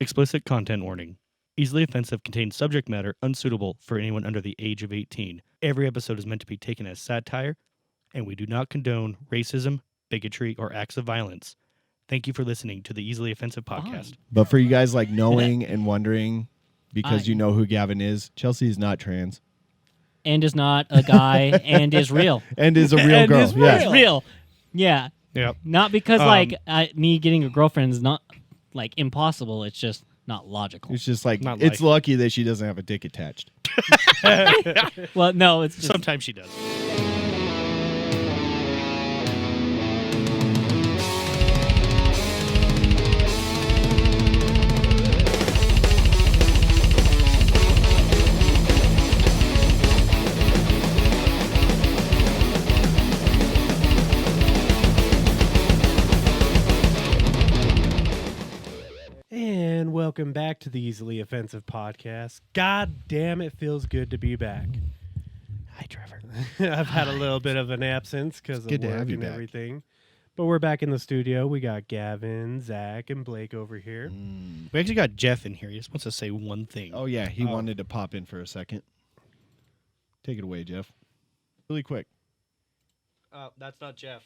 Explicit content warning. Easily offensive contains subject matter unsuitable for anyone under the age of 18. Every episode is meant to be taken as satire, and we do not condone racism, bigotry, or acts of violence. Thank you for listening to the Easily Offensive podcast. But for you guys like knowing and wondering, because you know who Gavin is, Chelsea is not trans. And is not a guy and is real. And is a real and girl. Is real. Yeah. Real. Yeah. Yep. Not because me getting a girlfriend is not like impossible. It's just not logical. It's just like, Not it's lucky that she doesn't have a dick attached. Well, no, it's just Sometimes she does. And welcome back to the Easily Offensive podcast. God damn, it feels good to be back. Hi, Trevor. I've had a little bit of an absence because of good to work have you and back. everything. But we're back in the studio. We got Gavin, Zach, and Blake over here. We actually got Jeff in here. He just wants to say one thing. Oh, yeah. He wanted to pop in for a second. Take it away, Jeff. Really quick. That's not Jeff.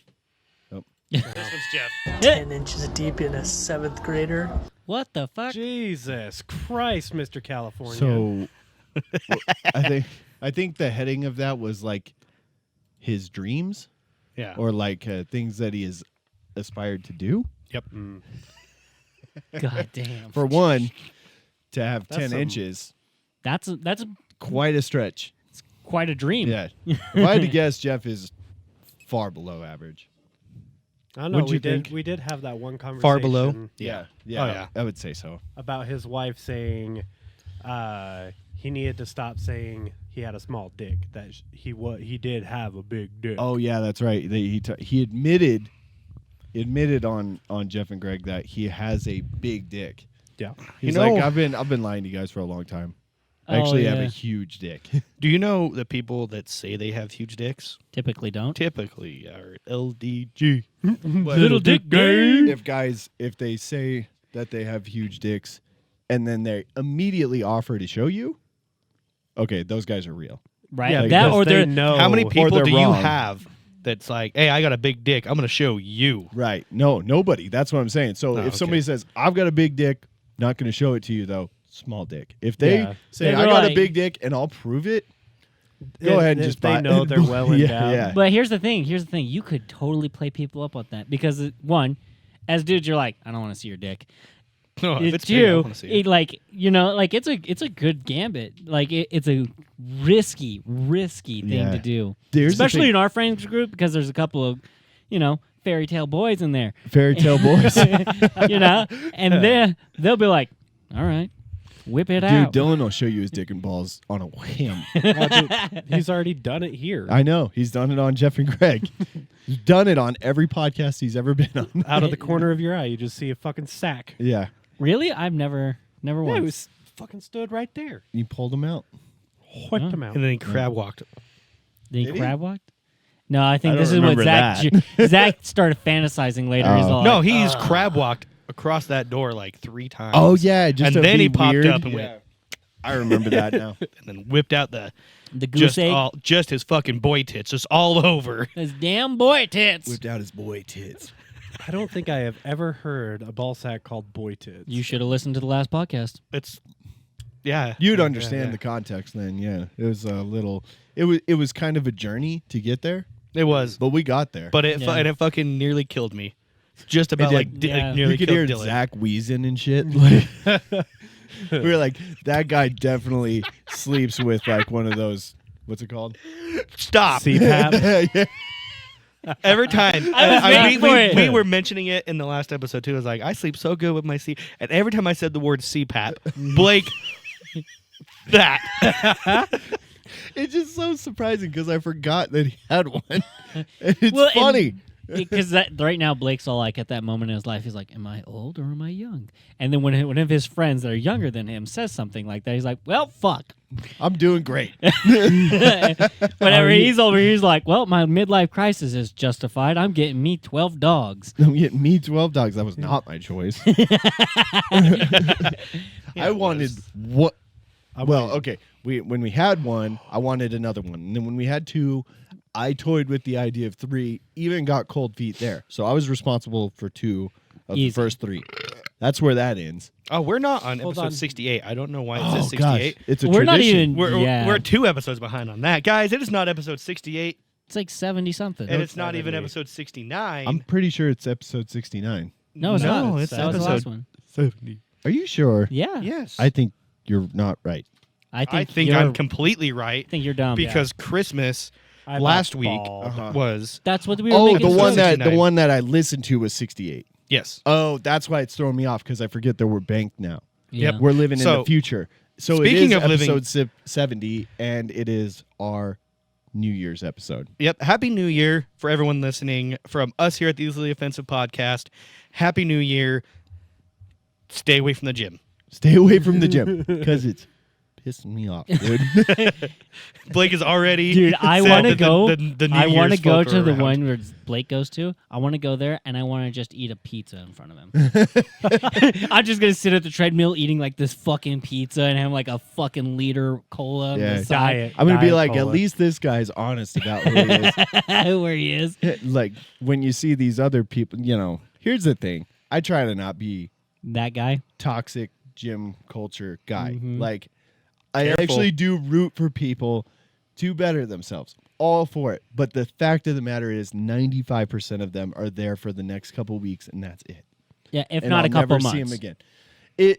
Nope. This one's Jeff. 10 inches deep in a 7th grader. what the fuck? Jesus Christ, Mr. California. So I think the heading of that was like his dreams Yeah. or like things that he has aspired to do. Yep. God damn. For one, to have That's 10 some- inches, That's quite a stretch. quite a dream. Yeah. If I had to guess, Jeff is far below average. I don't know. What'd you think? We did have that one conversation. Far below? Yeah. Oh, yeah. I would say so. About his wife saying he needed to stop saying he had a small dick. That he did have a big dick. Oh yeah, that's right. He admitted on Jeff and Greg that he has a big dick. yeah. He's You know- like, I've been lying to you guys for a long time. I actually have a huge dick. Do you know the people that say they have huge dicks Typically don't. typically are LDG? Little dick game. If they say that they have huge dicks and then they immediately offer to show you, okay, those guys are real. Right. Yeah, that because or they they're know. How many people they're do you wrong. have that's like, hey, I got a big dick. I'm going to show you. Right. No, nobody. That's what I'm saying. So Oh, if okay. somebody says, I've got a big dick, not going to show it to you though, small dick. If they Yeah. say, They're I got a like- big dick and I'll prove it, go If- ahead and if just they buy know they're well endowed. yeah. But here's the thing. You could totally play people up on that because one, as dudes, you're like, I don't want to see your dick. No, if It's big, I you. wanna see it. It's a good gambit. Like it's a risky thing Yeah. to do, Here's the especially thing. in our friends group because there's a couple of, fairy tale boys in there, Fairy tale boys. and they'll be like, all right, whip it Dude, out. Dylan will show you his dick and balls on a whim. Well, dude, he's already done it here. I know. He's done it on Jeff and Greg. He's done it on every podcast he's ever been on. Out of the corner of your eye, you just see a fucking sack. Yeah. Really? I've never Yeah, once. he was fucking stood right there. You pulled him out. Whipped him out. And then he crab walked. Did he Did he? crab walked? No, I think I this don't is what remember Zach started fantasizing later. He's Oh. all No, like, he's crab walked across that door like 3 times. Oh, yeah. Just and to then be he popped weird. up and went, I remember that now. and then whipped out the the goose egg. just his fucking boy tits, just all over. His damn boy tits. Whipped out his boy tits. I don't think I have ever heard a ball sack called boy tits. You should have listened to the last podcast. It's yeah. You'd understand yeah. the context then, yeah. It was a little... It was kind of a journey to get there, It was, but we got there. but it Yeah. and it fucking nearly killed me. Just about did. like Yeah. nearly you could hear killed Dylan. Zach wheezing and shit. Like, we were like, that guy definitely sleeps with like one of those... What's it called? Stop. CPAP. Yeah. Every time I was waiting for it. we were mentioning it in the last episode too. I was like, I sleep so good with my C, and every time I said the word CPAP, Blake, that It's just so surprising because I forgot that he had one. And it's Well, and funny. Because right now Blake's all like at that moment in his life, he's like, "Am I old or am I young?" And then when one of his friends that are younger than him says something like that, he's like, "Well, fuck." I'm doing great. Whenever he's over here, he's like, "Well, my midlife crisis is justified. I'm getting me 12 dogs." I'm getting me 12 dogs. That was not my choice. I wanted what? Well, okay. When we had one, I wanted another one, and then when we had two, I toyed with the idea of three. Even got cold feet there, so I was responsible for two of Easy. the first three. That's where that ends. Oh, we're not on Hold episode on. 68. I don't know why it Oh says gosh, 68. it's a We're not tradition. even- Yeah. We're 2 episodes behind on that, guys. It is not episode 68, It's like 70 something. and it's not even 70. episode 69. I'm pretty sure it's episode 69. No, it's no, not. it's That was the episode last one. 70. Are you sure? Yeah. Yes, I think you're not right. I I think you're, I'm completely right I think you're dumb. because Christmas I last thought week bald. was That's what we were Oh, making the fun one of. that the 69. one that I listened to was 68. yes. Oh, that's why it's throwing me off because I forget that we're banked now. Yeah. Yep. We're living in So, the future. So speaking it is of living- episode 70, and it is our New Year's episode. Yep. Happy New Year for everyone listening from us here at the Easily Offensive Podcast. Happy New Year. Stay away from the gym. Stay away from the gym because it's pissing me off, dude. Blake is already. Dude, I said want to that go. The New I want to Year's go folk to are the around. one where Blake goes to. I want to go there and I want to just eat a pizza in front of him. I'm just gonna sit at the treadmill eating like this fucking pizza and have like a fucking liter cola on Yeah. the side Diet. I'm gonna be Diet like, at Cola. least this guy's honest about who he is. where he is. Like when you see these other people, here's the thing. I try to not be That guy. toxic gym culture guy. Mhm. Like I Careful. actually do root for people to better themselves. All for it. But the fact of the matter is 95% of them are there for the next couple weeks and that's it. Yeah, if And not I'll a couple never months. see him again.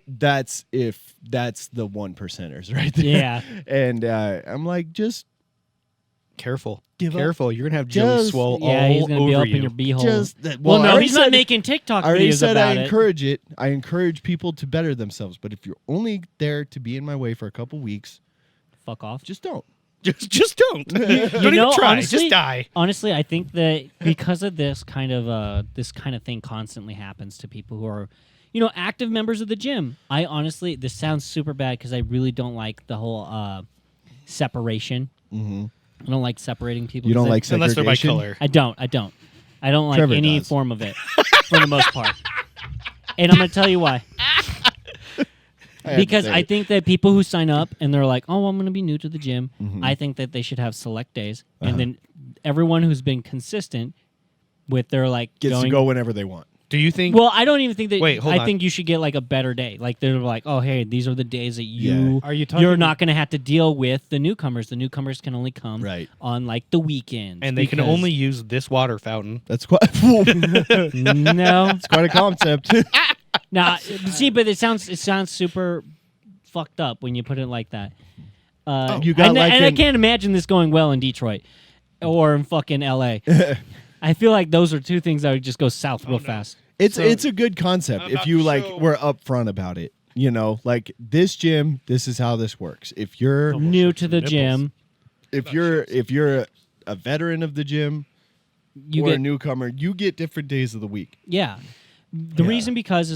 That's the 1%ers right there. Yeah. And I'm like, just Careful. Give up. Careful. You're going to have Joey Just- Swole Yeah, all he's gonna over be up you. in your beehole. just well, I no, already he's not said- making TikTok I already videos said I about it. encourage it. I encourage people to better themselves. But if you're only there to be in my way for a couple weeks, Fuck off. just don't. Just don't. Don't even know, try. honestly- Just die. Honestly, I think that because of this kind of thing constantly happens to people who are, active members of the gym. I honestly, this sounds super bad because I really don't like the whole separation. Mm-hmm. I don't like separating people. You don't 'cause like Unless they're by segregation? color. I don't like Trevor any does. form of it for the most part. And I'm gonna tell you why. I had to Because say I it. think that people who sign up and they're like, "Oh, I'm going to be new to the gym," Mhm. I think that they should have select days, Uh-huh. and then everyone who's been consistent with their like gets going. to go whenever they want. Do you think? Well, I don't even think that. Wait, hold I on. think you should get like a better day. Like they're like, "Oh, hey, these are the days that you Are you talking? you're not going to have to deal with the newcomers. The newcomers can only come Right. on like the weekends, and they can because- only use this water fountain. That's quite. It's no, quite a concept. nah. See, but it sounds super fucked up when you put it like that. You got and, like and I in- can't imagine this going well in Detroit or in fucking LA. I feel like those are two things that would just go south real fast. It's So- it's a good concept I'm if not you like sure. were upfront about it. Like this gym, this is how this works. If you're Almost New like to some the nipples. gym, if you're a veteran of the gym you or get a newcomer, you get different days of the week. yeah. The Yeah. reason because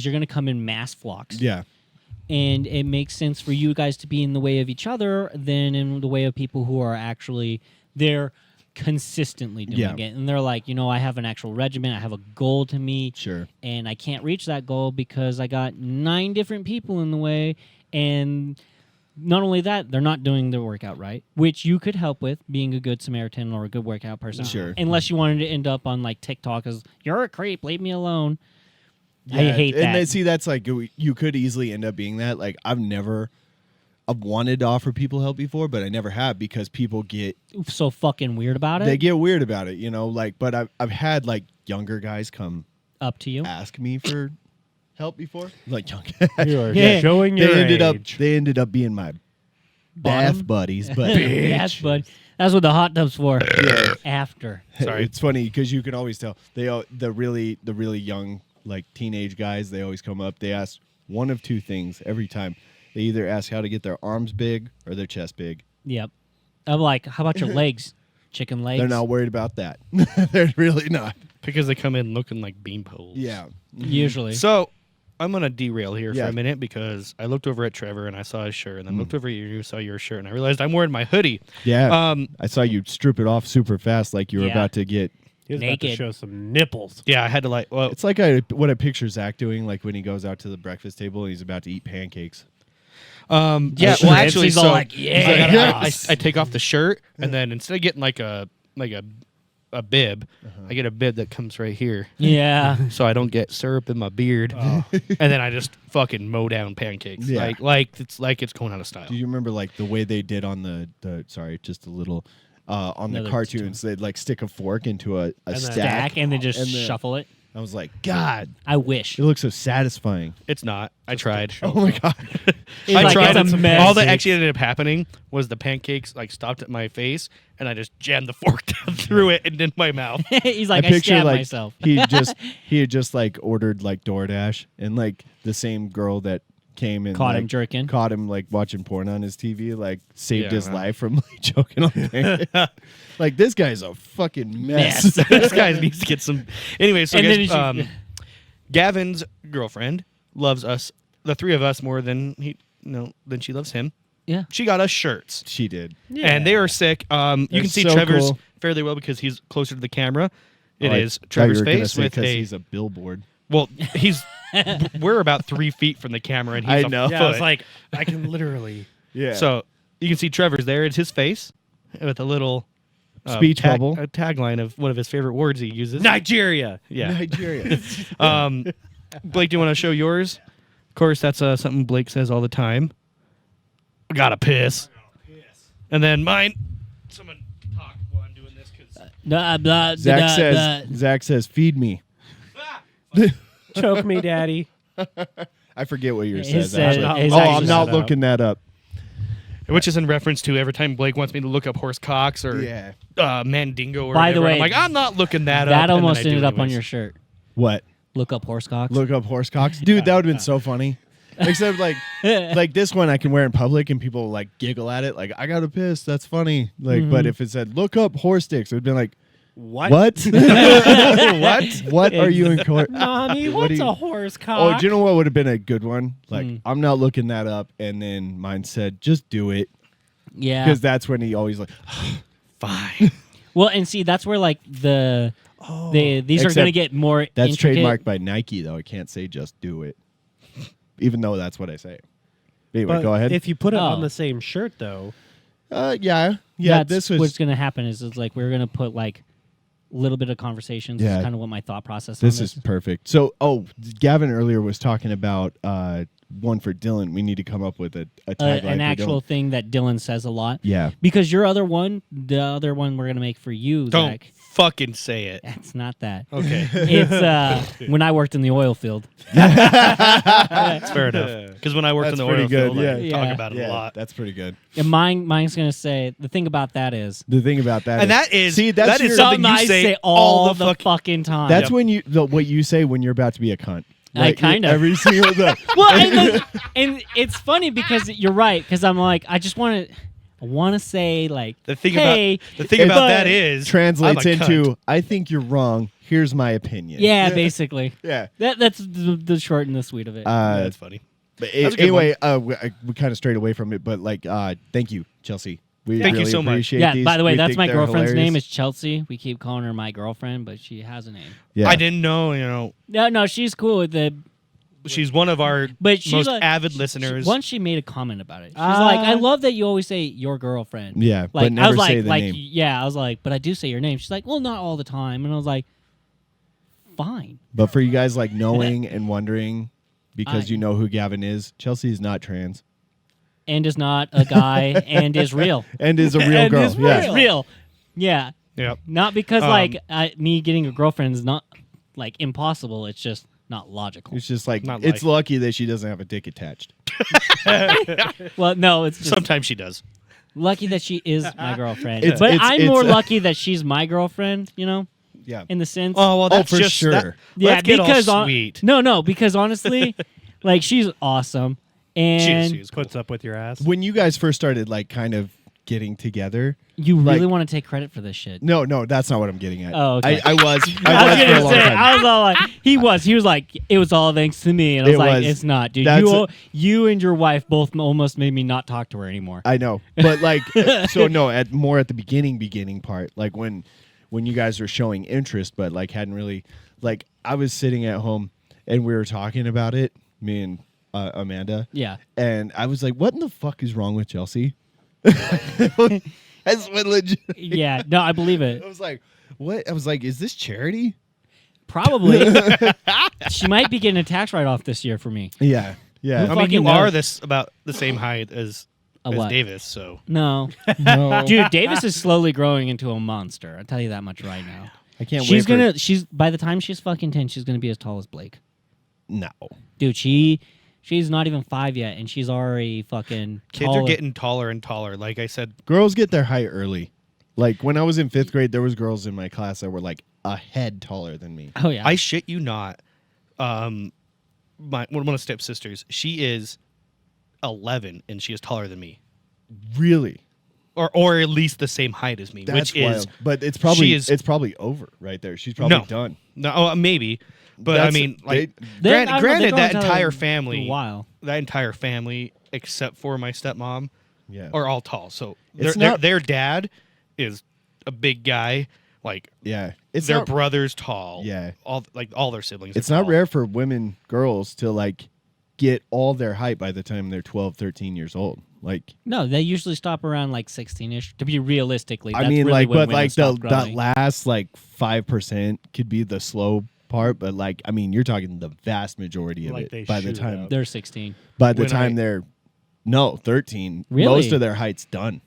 you're going to come in mass flocks. Yeah. And it makes sense for you guys to be in the way of each other than in the way of people who are actually there consistently doing Yeah. it. And they're like, I have an actual regimen, I have a goal to meet, Sure. and I can't reach that goal because I got 9 different people in the way. And not only that, they're not doing their workout right, which you could help with being a good Samaritan or a good workout person. Sure. Unless you wanted to end up on like TikTok as, you're a creep, leave me alone. I Yeah, hate and that. then, see, that's like you could easily end up being that. Like I've wanted to offer people help before, but I never have because people get So fucking weird about it. they get weird about it, Like, but I've had like younger guys come Up to you. ask me for help before, like young. You are Yeah. showing your age. They ended up being my bath buddies, but Yes, bud. That's what the hot tub's for. Yeah. After. Sorry. It's funny because you can always tell the really young like teenage guys. They always come up. They ask one of two things every time. They either ask how to get their arms big or their chest big. Yep. I'm like, how about your legs? chicken legs. They're not worried about that. They're really not. Because they come in looking like bean poles. Yeah. Usually. So I'm gonna derail here Yeah. for a minute because I looked over at Trevor and I saw his shirt, and then looked over at you, saw your shirt, and I realized I'm wearing my hoodie. Yeah. I saw you strip it off super fast, like you were Yeah. about to get. He was about to Naked. show some nipples. Yeah, I had to like. Well, It's like what I picture Zach doing, like when he goes out to the breakfast table and he's about to eat pancakes. yeah. Sure. Well, actually, He's all so like, I take off the shirt, and then instead of getting like a bib, I get a bib that comes right here, Yeah. so I don't get syrup in my beard, and then I just fucking mow down pancakes. Yeah. Like it's going out of style. Do you remember like the way they did on the sorry, just a little on the Another cartoons? They'd like stick a fork into a then stack. And then just And then- shuffle it. I was like, God, I wish. it looks so satisfying. It's not. I tried. Oh my God. It's I like, tried. it's a mess. All that actually ended up happening was the pancakes like stopped at my face, and I just jammed the fork down through it and in my mouth. He's like, I, picture stabbed like myself. he had just like ordered like DoorDash, and like the same girl that came and Caught like, him jerking. caught him like watching porn on his TV, like saved Yeah, his well. life from like choking on pancakes. Like this guy's a fucking mess. This guy needs to get some. Anyway, so And guys, then he should- Gavin's girlfriend loves us, the three of us, more than than she loves him. Yeah. She got us shirts, She did. and they are sick. You They're can see so Trevor's cool. fairly well because he's closer to the camera. It Oh, I is thought you Trevor's were gonna face say with 'cause a. he's a billboard. Well, we're about 3 feet from the camera, and he's I a know. foot. Yeah, I was like, I can literally. Yeah. So you can see Trevor's there. It's his face with a little Speech bubble. a tagline of one of his favorite words he uses. Nigeria. Yeah. Nigeria. Blake, do you want to show yours? Of course, that's something Blake says all the time. I gotta piss. And then mine. Someone talk while I'm doing this because. Blah, blah, Zach blah, says. blah. Zach says, "Feed me." Choke me, daddy. I forget what yours His says. Actually. said- his Oh, actually I'm said not that. looking that up. Which is in reference to every time Blake wants me to look up horse cocks or Yeah. Mandingo or By whatever. the way, I'm like, I'm not looking that up. That and then almost I do ended up on anyways. your shirt. What? Look up horse cocks. Look up horse cocks, dude. That would have been so funny. Except like this one I can wear in public and people like giggle at it. Like I gotta piss. That's funny. Like, but if it said look up horse dicks, it would be like, What? what? What? What are you in court? Mommy, What what's do you- a horse cock? Oh, do you know what would have been a good one? Like I'm not looking that up, and then mine said just do it Yeah. because that's when he always like Fine. Well, and see, that's where like these are Except going to get more. that's intricate. trademarked by Nike though. I can't say just do it, even though that's what I say. Anyway, But go ahead. If you put it Oh. on the same shirt, though, yeah. That's This was what's going to happen. Is like we're going to put like a little bit of conversations. Yeah. Is kind of what my thought process. This on is perfect. So, Gavin earlier was talking about one for Dylan. We need to come up with a tagline an for actual Dylan. thing that Dylan says a lot. Yeah. Because your other one, the other one we're going to make for you, Don't Zach. fucking say it. It's not that. Okay. It's when I worked in the oil field. That's fair enough. Because when I worked That's in the pretty oil good, field, yeah. I Yeah. talk about it a lot. That's pretty good. And mine's going to say the thing about that is The thing about that And that is see, that's that is your- something something you I say all the fuck- fucking time. that's when you what you say when you're about to be a cunt. I kind of. every single day. Well, and it's funny because you're right. Because I'm like, I just want to. I want to say like The thing hey, about the thing about but- that is translates I'm a into cunt. I think you're wrong. Here's my opinion. yeah, basically. Yeah. That's the short and the sweet of it. That's funny. But That's a good anyway, we kind of strayed away from it, but like, thank you, Chelsea. We Thank you really so much. appreciate yeah. these. By the way, We that's think my they're girlfriend's hilarious. name is Chelsea. We keep calling her my girlfriend, but she has a name. Yeah. I didn't know, No, she's cool with it. she's one of our But she's most like- avid listeners. Once she made a comment about it. She's like, I love that you always say your girlfriend. Yeah, Like but never I was say like, the name. yeah, I was like, but I do say your name. She's like, well, not all the time, and I was like, fine. But for you guys like knowing and wondering, because I- you know who Gavin is, Chelsea is not trans And is not a guy, and is real. and is a real And girl. is Yeah. real. Yeah. Yep. Not because Um, like me getting a girlfriend is not like impossible. It's just not logical. It's just like Not it's like- lucky that she doesn't have a dick attached. Well, no, it's just Sometimes she does. lucky that she is my girlfriend. It's- but it's- I'm it's- more lucky that she's my girlfriend. You know, Yeah. in the sense. Oh well, that's for just sure. that- yeah, let's get because all sweet. no, because honestly, like she's awesome, and She's cool. puts up with your ass. When you guys first started like kind of getting together. You really like- want to take credit for this shit? No, that's not what I'm getting at. Oh, okay. I was. I was for a gonna long say, time. I was all like, he was like, it was all thanks to me, and I was It like, was. it's not, dude. That's You and your wife both almost made me not talk to her anymore. I know, but like, so no, at the beginning part, like when you guys were showing interest, but like hadn't really, like I was sitting at home and we were talking about it, me and Amanda, Yeah. and I was like, what in the fuck is wrong with Chelsea? That's what legit. Yeah. No, I believe it. I was like, what? I was like, is this charity? Probably. She might be getting a tax write-off this year for me. Yeah, yeah. I mean, fucking you knows? are this about the same height as what? Davis, so No. No, Dude, Davis is slowly growing into a monster. I'll tell you that much right now. I can't She's wait. she's by the time she's fucking 10, she's gonna be as tall as Blake. No, Dude, she's not even 5 yet, and she's already fucking kids taller. are getting taller and taller. Like I said, girls get their height early. Like when I was in 5th grade, there was girls in my class that were like a head taller than me. Oh yeah. I shit you not. One of my stepsisters, she is 11 and she is taller than me, Really? or at least the same height as me, That's which is wild. But it's probably she is- it's probably over right there. She's probably No. done. no, maybe, but I That's- mean, like, They- I don't know, granted, they're that going entire a family, while. except for my stepmom, Yeah. are all tall. So It's not- their dad is a big guy. Like Yeah. It's their not, brother's tall. Yeah. all their siblings. it's are not tall. rare for girls to like get all their height by the time they're 12, 13 years old. Like No, they usually stop around like 16ish. To be realistically, that's I mean really like when but women like stop that growing. last like 5% could be the slow part, but like I mean you're talking the vast majority of Like they it by the shoot time up. They're 16. by the When time I- they're 13. Really? Most of their height's done.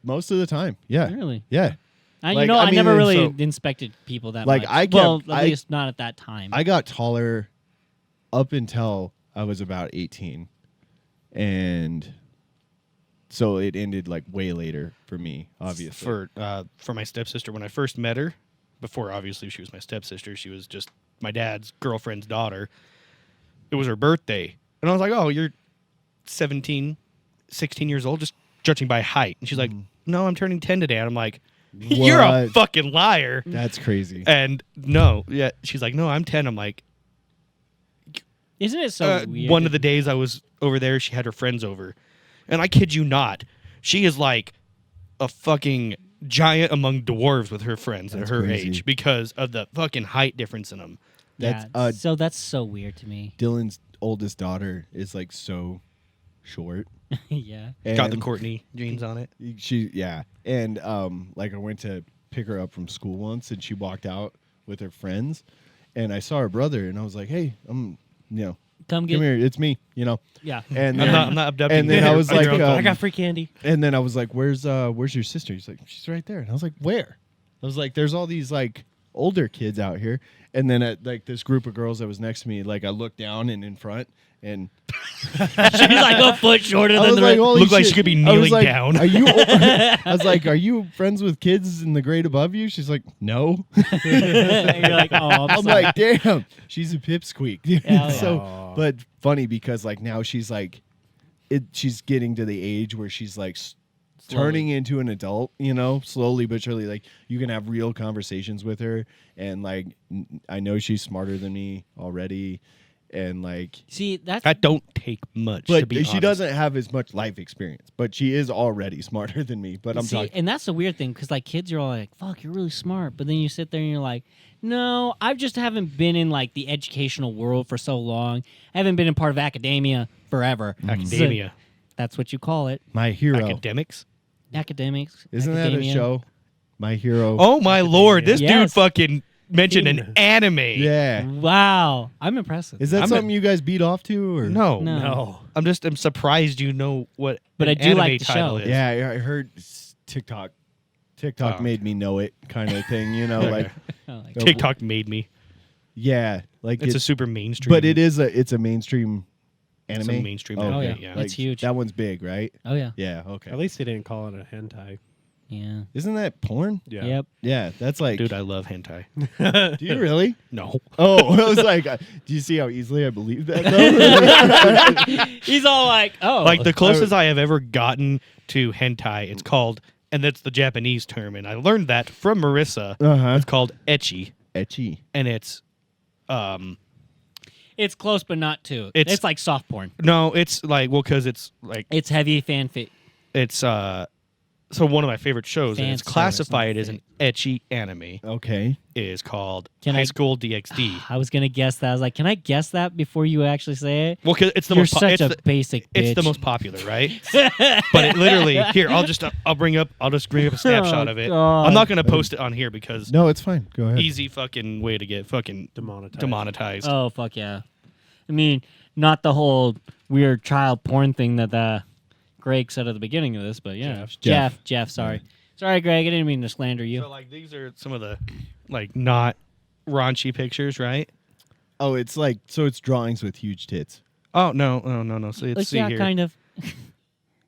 Most of the time. Yeah. Really? Yeah. I, Like, I I mean, never really so- inspected people that Like, much. I kept- well, at I- least not at that time. I got taller up until I was about 18. And so it ended like way later for me, obviously. For my stepsister when I first met her. Before obviously she was my stepsister, she was just my dad's girlfriend's daughter. It was her birthday, and I was like, "Oh, you're 17, 16 years old, just judging by height." And she's like, "No, I'm turning 10 today." And I'm like, "You're a What? fucking liar." That's crazy. And no, yeah, she's like, "No, I'm 10." I'm like, Isn't it so weird? one of the days I was over there, she had her friends over. And I kid you not, she is like a fucking giant among dwarves with her friends That's at her crazy. age because of the fucking height difference in them. Yeah, That's so that's so weird to me. Dylan's oldest daughter is like so short. Yeah. Got the And Courtney genes on it. yeah. And like I went to pick her up from school once and she walked out with her friends and I saw her brother and I was like, "Hey, Come get come here, it's me," Yeah. And I'm not abducting and then you. I was Are you like, uncle? um, I got free candy. and then I was like, where's your sister?" He's like, "She's right there." And I was like, "Where?" I was like, "There's all these like older kids out here." And then at like this group of girls that was next to me, like I looked down and in front and She's like a foot shorter I than was the like, rest. "Holy Looked like shit." she could be I was kneeling like, down. Are you? I was like, "Are you friends with kids in the grade above you?" She's like, "No." You're like, oh, I'm sorry. like, "Damn, she's a pipsqueak." Dude. Hell So, yeah. but funny because like now she's like, she's getting to the age where she's like turning into an adult, slowly but surely. Like you can have real conversations with her, and like I know she's smarter than me already, and like, See, that's That don't take much to but be she honest. doesn't have as much life experience, but she is already smarter than me. But I'm see, talking. and that's the weird thing because like kids are all like, "Fuck, you're really smart," but then you sit there and you're like, "No, I just haven't been in like the educational world for so long. I haven't been in part of academia forever." Academia. So that's what you call it, My hero. Academics. academics. Isn't academia. that a show? My hero. Oh my lord, this dude Yes. fucking mentioned an anime. Yeah. Wow, I'm impressed. Is that I'm something you guys beat off to, or No, No. I'm surprised you know what. But an I do anime like the title show. is. Yeah, I heard TikTok. TikTok Oh. made me know it, kind of thing. Like Oh, like, TikTok made me. yeah, like It's a it, super mainstream. but it's a mainstream It's anime. a mainstream Oh, anime. yeah. Yeah. It's huge. That one's big, right? oh yeah, Yeah. Okay. At least they didn't call it a hentai. yeah, Isn't that porn? Yeah. yep. Yeah, that's like. Dude, I love hentai. do you really? No. Oh, I was like, do you see how easily I believe that? Though? He's all like, "Oh, Like the closest I have ever gotten to hentai. It's called, and that's the Japanese term, and I learned that from Marissa. Uh-huh. It's called ecchi, Etchy. and it's It's close, but not too. It's- It's like soft porn. no, it's like because it's like It's heavy fanfic. it's so one of my favorite shows, and Fan it's service, classified not as an ecchi anime. Okay. Is called Can High I- School DxD. I was gonna guess that. I was like, can I guess that before you actually say it? Well, because it's the You're most such it's a the, basic bitch. it's the most popular, right? But it literally here. I'll just bring up a snapshot of it. God. I'm not gonna post it on here because No, it's fine. Go ahead. easy fucking way to get fucking demonetized. Oh fuck yeah! I mean, not the whole weird child porn thing that Greg said at the beginning of this, but yeah, Jeff. Sorry, Greg. I didn't mean to slander you. So like these are some of the like not raunchy pictures, right? Oh, it's like it's drawings with huge tits. Oh no. So let's Like, see yeah, here. kind of.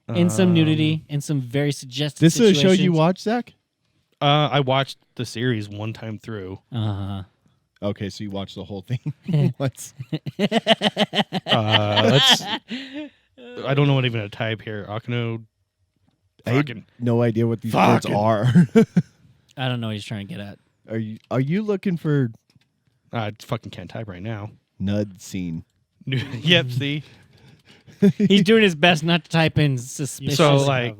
In some nudity, in some very suggestive This is a show you situations. watch, Zach? I watched the series one time through. Uh-huh. Okay, so you watched the whole thing. Let's. Let's. I don't know what even to type here. Akano. I had Fucking. no idea what these words Fucking. are. I don't know what he's trying to get at. Are you looking for I fucking can't type right now. nud scene? Yep. See. He's doing his best not to type in suspicious. So, like-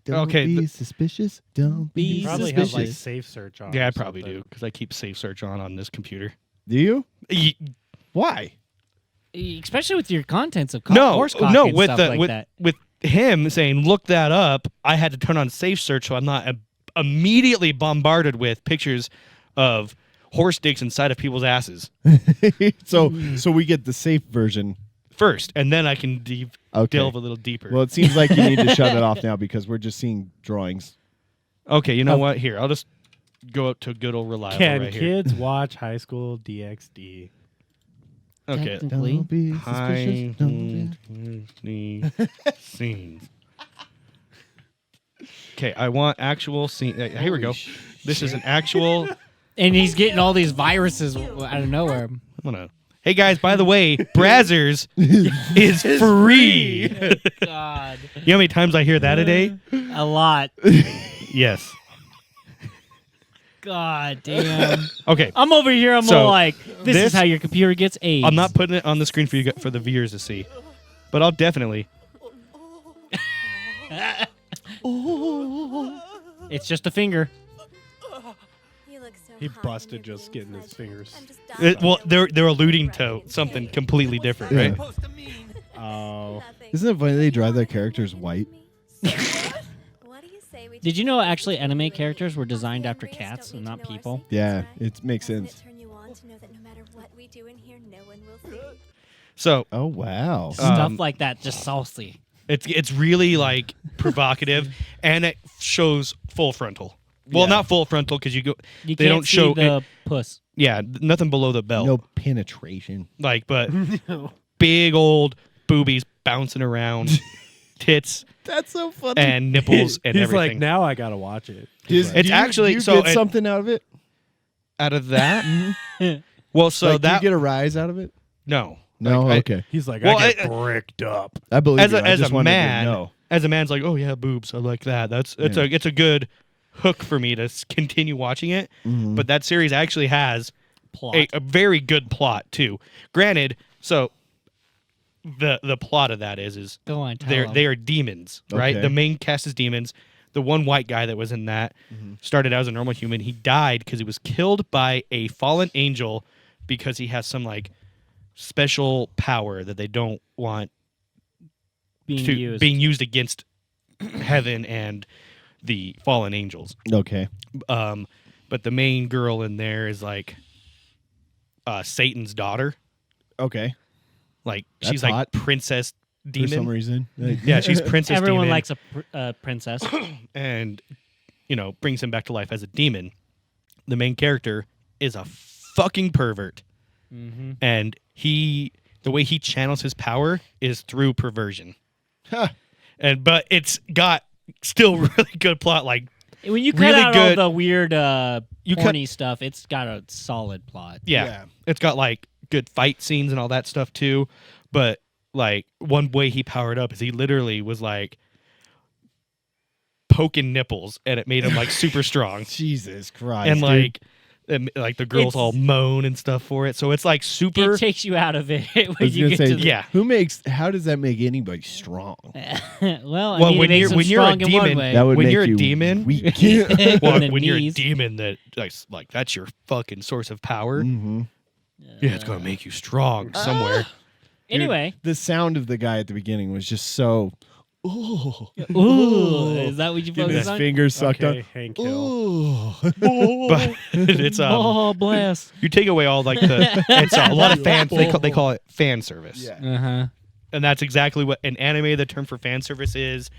Don't Okay, be the- suspicious. Don't be Be Probably have like suspicious. safe search on. Yeah, I or probably something. do because I keep safe search on this computer. Do you? Ye- Why? especially with your contents of No, horse cock no. and With stuff the like with that. with him saying look that up, I had to turn on safe search so I'm not immediately bombarded with pictures of horse dicks inside of people's asses so we get the safe version. first, and then I can Okay. delve a little deeper. Well, it seems like you need to shut it off now because we're just seeing drawings. Okay, you know what? Here, I'll just go up to good old reliable Can right here. kids watch High School DxD? Okay. Technically. Don't be High suspicious. Don't be. scenes. Okay, I want actual scene. Here we go. This is an actual. And he's getting all these viruses out of nowhere. I'm gonna. Hey guys, by the way, Brazzers is free. God. You know how many times I hear that a day? A lot. Yes. God damn. Okay. I'm over here. I'm So, all like, this is this- how your computer gets AIDS. I'm not putting it on the screen for the viewers to see, but I'll definitely. It's just a finger. You look so He hot busted and you're just being getting his pleasure. fingers. I'm just dying Well, to know they're what alluding you're to trying something say. completely different, Yeah. right? Oh, Nothing. Isn't it funny they draw their characters white? So what do you say we Did you just know do actually it? anime characters were designed Coffee after and Rios cats don't and need not to know our people? secrets, Yeah, right? it makes Doesn't sense. it turn you on to know that no matter what we do in here, no one will see? So Oh wow. Stuff like that, just saucy. it's really like provocative, and it shows full frontal. Well, Yeah. not full frontal because you go. You They can't don't see show the puss. Yeah, nothing below the belt. No penetration. Like, but big old boobies bouncing around, tits That's so funny. and nipples and he's everything. like, now I gotta watch it. It's It's actually- you so get it- something out of it. Out of that, well, so Like, do that you get a rise out of it? no, No. Like, Okay. He's like, Well, I get I- bricked up. I believe as you. a I as just a wanted to man, know. as a man's like, oh yeah, boobs, I like that. It's Yeah. it's a good hook for me to continue watching it. Mhm. But that series actually has Plot. a very good plot too. Granted, so the plot of that is Go on, tell they 'em. are demons, right? Okay. The main cast is demons. The one white guy that was in that Mm-hmm. started out as a normal human. He died because he was killed by a fallen angel because he has some like special power that they don't want being used against heaven and the fallen angels. Okay. But the main girl in there is like Satan's daughter. Okay. Like That's she's like hot. princess For some demon. reason. Yeah, she's princess Everyone demon. likes a princess. And brings him back to life as a demon. The main character is a fucking pervert, Mm-hmm. and the way he channels his power is through perversion. Huh. But it's got still really good plot. Like When you cut Really out good- all the weird You cut- porny stuff, it's got a solid plot. yeah, it's got like good fight scenes and all that stuff too. But like one way he powered up is he literally was like poking nipples, and it made him like super strong. Jesus Christ. And dude. like the girls all moan and stuff for it. So it's like super. It takes you out of it I when was you gonna get say, to the, Yeah. how does that make anybody strong? well, I Well, mean, when it makes you're- them when you're a strong in one demon, way. That would When make you're a you demon- weak. Well, And the when you're a knees. demon, that like that's your fucking source of power. Mhm. Yeah, it's gonna make you strong somewhere. Anyway, The sound of the guy at the beginning was just so. Ooh. ooh, is that what you Getting his focus on? fingers sucked Okay, up. Hank Hill. Ooh. But it's Oh, bless. you take away all like the it's a lot of fans they call it fan service. Yeah. Uh huh. And that's exactly what in anime the term for fan service is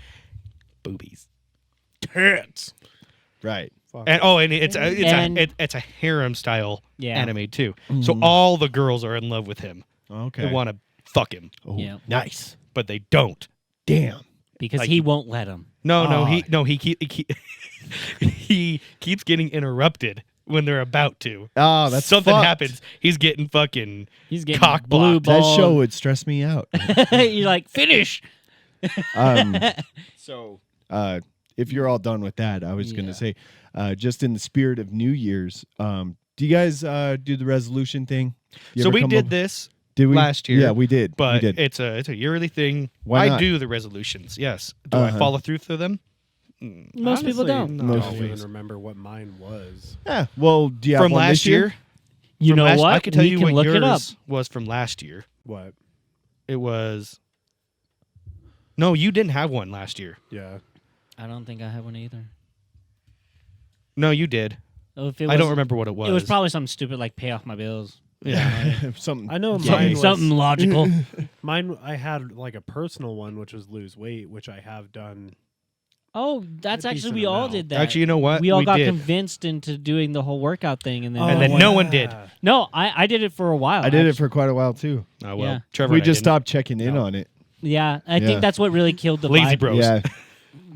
boobies. Tits. Right. And it's And- it's a harem style Yeah. anime too. So all the girls are in love with him. Okay. They want to fuck him, Ooh, Yeah. Nice. but they don't. Damn. Because Like- he won't let him. No, Ah. he keeps getting interrupted when they're about to. Oh, that's Something fucked. happens. He's getting fucking He's getting cock blue blocked. That ball. show would stress me out. You're like, finish. So, if you're all done with that, I was going Yeah. to say, just in the spirit of New Year's, do you guys do the resolution thing? You So ever we come did up- this Did we last year. Yeah, we did. but we did. it's a yearly thing. Why I not? do the resolutions. Yes. Do I Uh-huh. follow through them? Most people don't. no. I Most don't people- even remember what mine was. Yeah. Well, do you have From one last this year? You From know last- what? I could tell we you can what look yours it up. was from last year. What? It was. No, you didn't have one last year. Yeah. I don't think I have one either. No, you did. Oh, if it I don't was- remember what it was. It was probably something stupid like pay off my bills. Yeah. Something. I know Yeah, mine was something logical. mine. I had like a personal one, which was lose weight, which I have done. Oh, that's A actually decent we all amount. did that. Actually, you know what? we all got did. convinced into doing the whole workout thing, and then And then no one did. No, I did it for a while. I did it actually. for quite a while too. Oh well, Yeah. Trevor. We and I just didn't. stopped checking in No. on it. Yeah, I Yeah. think that's what really killed the Lazy vibe. bros. Yeah.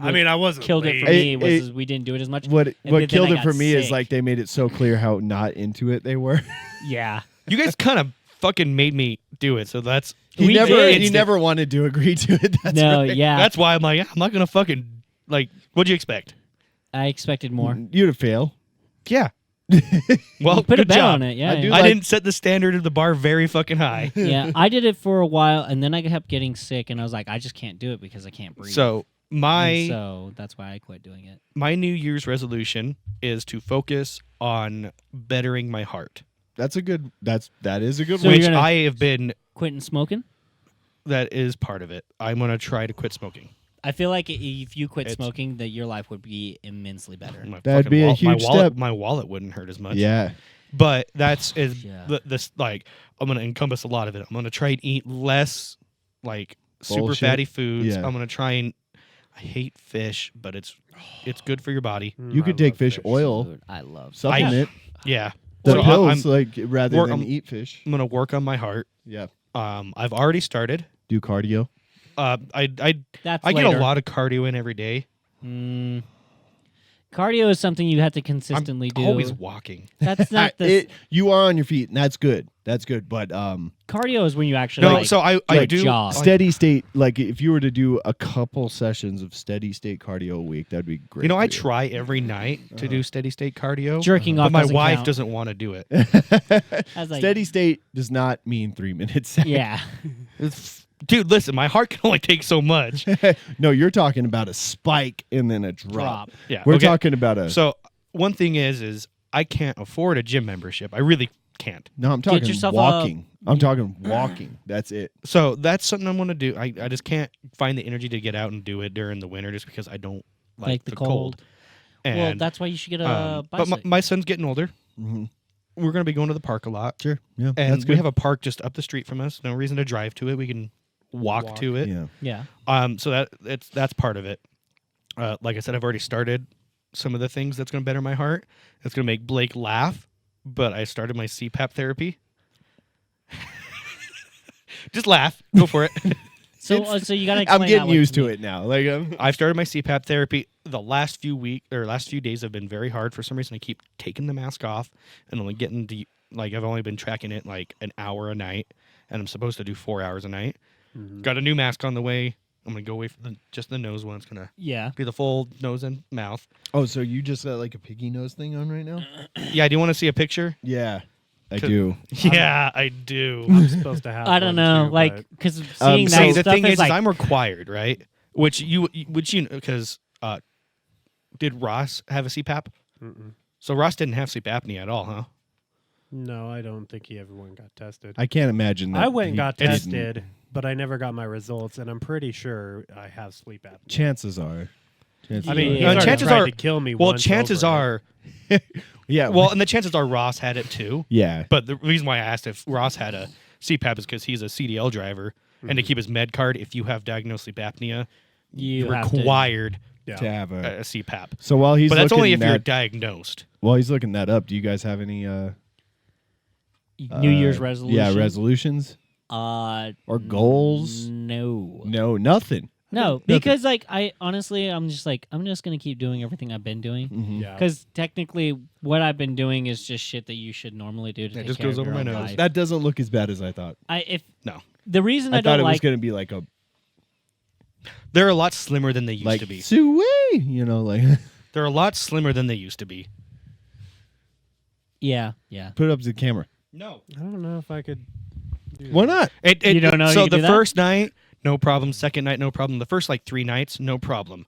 I mean, I wasn't Killed it for lazy. me It- was we didn't do it as much. What And what then killed I it for got me is sick. like they made it so clear how not into it they were. Yeah, You guys kind of fucking made me do it, so that's He We never did. he never wanted to agree to it. That's no, right. yeah. that's why I'm like, I'm not gonna fucking like. What'd you expect? I expected more. You to fail. Yeah. Well, You put a good bet job. on it. Yeah, I do yeah. I like- didn't set the standard of the bar very fucking high. Yeah, I did it for a while, and then I kept getting sick, and I was like, I just can't do it because I can't breathe. So And my so that's why I quit doing it. my New Year's resolution is to focus on bettering my heart, That is a good So one. you're which gonna- I have been. Quitting smoking. That is part of it. I'm gonna try to quit smoking. I feel like if you quit It's- smoking, that your life would be immensely better. My That'd fucking be a my huge wallet, step. My wallet wouldn't hurt as much. Yeah. But that's Yeah. this like I'm gonna encompass a lot of it. I'm gonna try and eat less like super Bullshit. fatty foods. Yeah. I'm gonna try and I hate fish, but it's good for your body. You I could take love fish oil, Dude, I love. supplement Yeah. the So pills like rather Or than I'm- eat fish. I'm gonna work on my heart. Yeah. I've already started. Do cardio. I That's I get a later. lot of cardio in every day. Cardio is something you have to consistently I'm do. always walking. That's not the You are on your feet, and that's good. That's good. But cardio is when you actually No, like, so I like do jog. steady state, like if you were to do a couple sessions of steady state cardio a week, that'd be great. You know, I for try every night to do steady state cardio. jerking but off. my doesn't wife count. doesn't want to do it. I was like, Steady state does not mean 3 minutes. Yeah, Dude, listen, my heart can only take so much. No, you're talking about a spike and then a drop. drop. Yeah, We're okay. talking about a. So one thing is I can't afford a gym membership. I really can't. No, I'm talking yourself a- walking. I'm talking walking. That's it. So that's something I'm gonna do. I just can't find the energy to get out and do it during the winter just because I don't like, the cold. And Well, that's why you should get a but bicycle. my son's getting older. Mm-hmm. We're gonna be going to the park a lot. Sure. Yeah. And that's we good. have a park just up the street from us. No reason to drive to it. We can walk to it. Yeah. yeah, So that's part of it. Like I said, I've already started some of the things that's going to better my heart. It's going to make Blake laugh, but I started my CPAP therapy. Just laugh. Go for it. so you gotta. I'm explain getting that one used to to me. it now. Like, I've started my CPAP therapy. The last few days have been very hard for some reason. I keep taking the mask off and only getting I've only been tracking it like an hour a night, and I'm supposed to do 4 hours a night. Got a new mask on the way. I'm gonna go away from just the nose one. It's gonna Yeah. be the full nose and mouth. Oh, so you just got like a piggy nose thing on right now? Yeah, do you want to see a picture? Yeah, I Could- do. Yeah, I do. I'm supposed to have. I don't one know, too, like, but because seeing See, that the stuff thing is is like, I'm required, right? Which because did Ross have a CPAP? mm-mm. So Ross didn't have sleep apnea at all, huh? No, I don't think he ever went and got tested. I can't imagine that. I went and he got didn't. tested, but I never got my results, and I'm pretty sure I have sleep apnea. Chances are. I mean, Yeah. he's already Chances tried are- to kill me. Well, once chances over are, it. Yeah. well, and the chances are Ross had it too. yeah. But the reason why I asked if Ross had a CPAP is because he's a CDL driver, and to keep his med card, if you have diagnosed sleep apnea, you you're have to- required Yeah. To have a CPAP. So while he's But that's looking only if you're that, diagnosed. while he's looking that up, do you guys have any New Year's resolution. Yeah, resolutions or goals? No. No, nothing. No, because like I honestly, I'm just gonna keep doing everything I've been doing. Mhm. Yeah. Because technically, what I've been doing is just shit that you should normally do to It take just care goes of over your my own nose. life. That doesn't look as bad as I thought. No. The reason I I, thought don't it was like going to be like a They're a lot slimmer than they used like to be. Suey, you know, like They're a lot slimmer than they used to be. yeah. put it up to the camera. No. I don't know if I could. Do Why that. not? You don't know So you can the do that? first night, no problem. Second night, no problem. The first like 3 nights, no problem.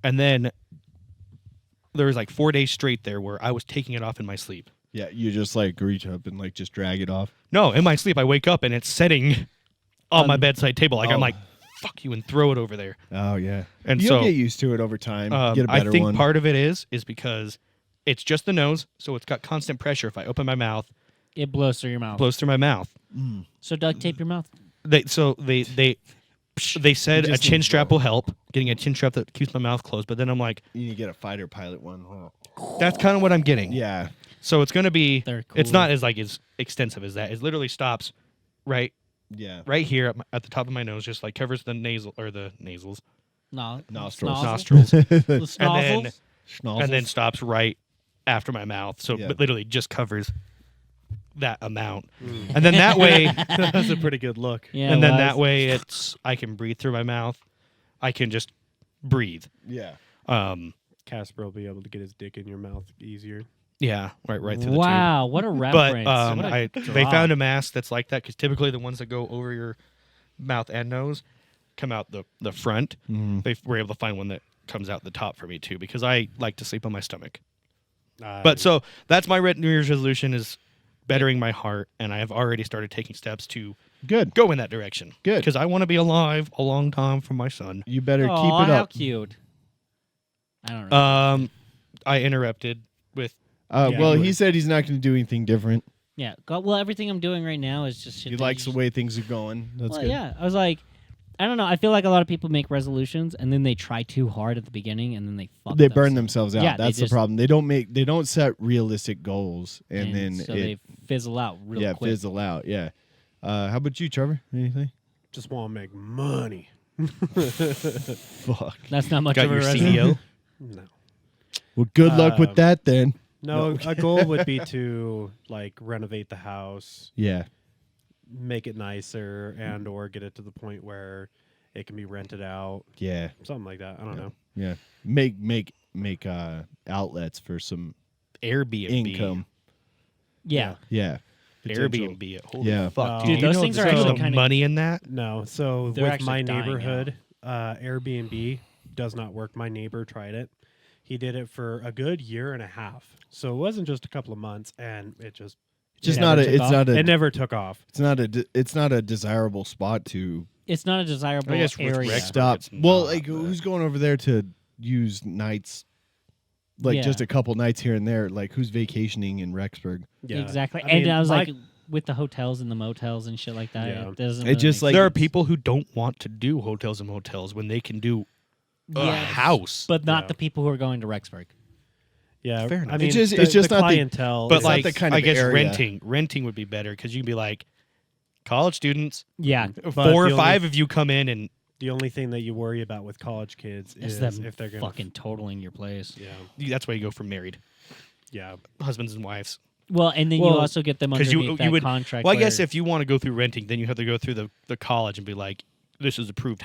And then there was like 4 days straight there where I was taking it off in my sleep. Yeah, you just like reach up and like just drag it off. No, in my sleep, I wake up and it's sitting on my bedside table. Like Oh. I'm like, fuck you, and throw it over there. Oh yeah, And you'll so get used to it over time. Get a I better think one. part of it is because it's just the nose, so it's got constant pressure. If I open my mouth, It blows through your mouth. it blows through my mouth. So duct tape your mouth. They said You a just chin need strap blow. will help, getting a chin strap that keeps my mouth closed. But then I'm like, You need to get a fighter pilot one. that's kind of what I'm getting. Yeah, So it's gonna be. They're It's cool. not as extensive as that. It literally stops right yeah. here at the top of my nose, just like covers the nasal or the nasals, No. Nostrils. nostrils, The and then snozzles? and then stops right after my mouth. So Yeah. it literally just covers that amount, and then that way, That's a pretty good look. Yeah. and then it that was. way I can breathe through my mouth. I can just breathe. Yeah. Casper will be able to get his dick in your mouth easier. Yeah, right through the tube. Wow, what a But reference. What a they drop. found a mask that's like that because typically the ones that go over your mouth and nose come out the front. Mhm. They were able to find one that comes out the top for me too because I like to sleep on my stomach. But so that's my New Year's resolution is bettering my heart, and I have already started taking steps to Good. go in that direction. Good. Because I want to be alive a long time for my son. You better Aw, keep it how up. cute. I don't know. I interrupted with Yeah, Well, you he would. said he's not going to do anything different. Yeah. Well, everything I'm doing right now is just shit. He that likes the you way things are going. That's well, good. yeah. I was like, I don't know. I feel like a lot of people make resolutions and then they try too hard at the beginning and then they fuck. They burn themselves out. Yeah, they That's the just- problem. They don't set realistic goals, and then so it they fizzle out real quick. fizzle out. Yeah. How about you, Trevor? Anything? Just want to make money. Fuck. That's not much got of a your resolution. CEO. No. Well, good luck with Um, that then. No, No. a goal would be to like renovate the house, Yeah. make it nicer, and or get it to the point where it can be rented out, Yeah. something like that. I don't know. Yeah. Make outlets for some Airbnb. income. Yeah. Yeah. Potential. Airbnb. Holy Yeah. fuck, Dude, dude. You those know things are there's actually some kinda- money in that. No, so They're with actually my dying neighborhood, Airbnb does not work. My neighbor tried it. He did it for a good year and a half. So it wasn't just a couple of months, and it just Just Never not a. took It's off? not a. it never took off. It's not a. It's not a desirable spot to It's not a desirable I guess with area. Rex- stop. it's Well, not, like but- who's going over there to use nights? Like Yeah. just a couple nights here and there. Like who's vacationing in Rexburg? Yeah, Exactly. I and mean, I was my- like, with the hotels and the motels and shit like that, Yeah. it doesn't. It really just, make like- There are sense. people who don't want to do hotels and motels when they can do a Yes, house. but not Yeah. the people who are going to Rexburg. yeah. Fair I enough. mean, It's just- the, it's just the not the- clientele. But It's is- not like, the kind I of guess area. renting would be better because you can be like, college students, Yeah. 4 or the 5 of you come in and the only thing that you worry about with college kids It's is them if they're gonna fucking totaling your place. that's why you go for married yeah. husbands and wives. Well, and then you Well, also get them Because underneath you that would. contract. Well, I guess where- if you want to go through renting, then you have to go through the college and be like, this is approved,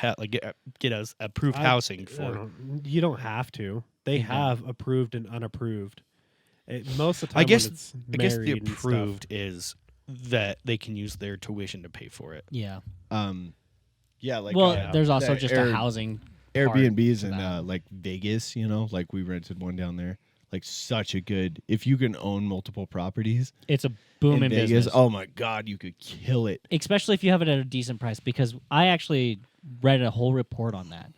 get us approved housing for. You don't have to. They Yeah. have approved and unapproved. Most of the time, I guess when it's I guess the married and stuff, approved is that they can use their tuition to pay for it. Yeah. Yeah, like Well, there's also the just a housing Airbnbs in that. like Vegas, like we rented one down there. Like such a good, if you can own multiple properties It's a boom in Vegas, business. oh my God, you could kill it. Especially if you have it at a decent price, because I actually read a whole report on that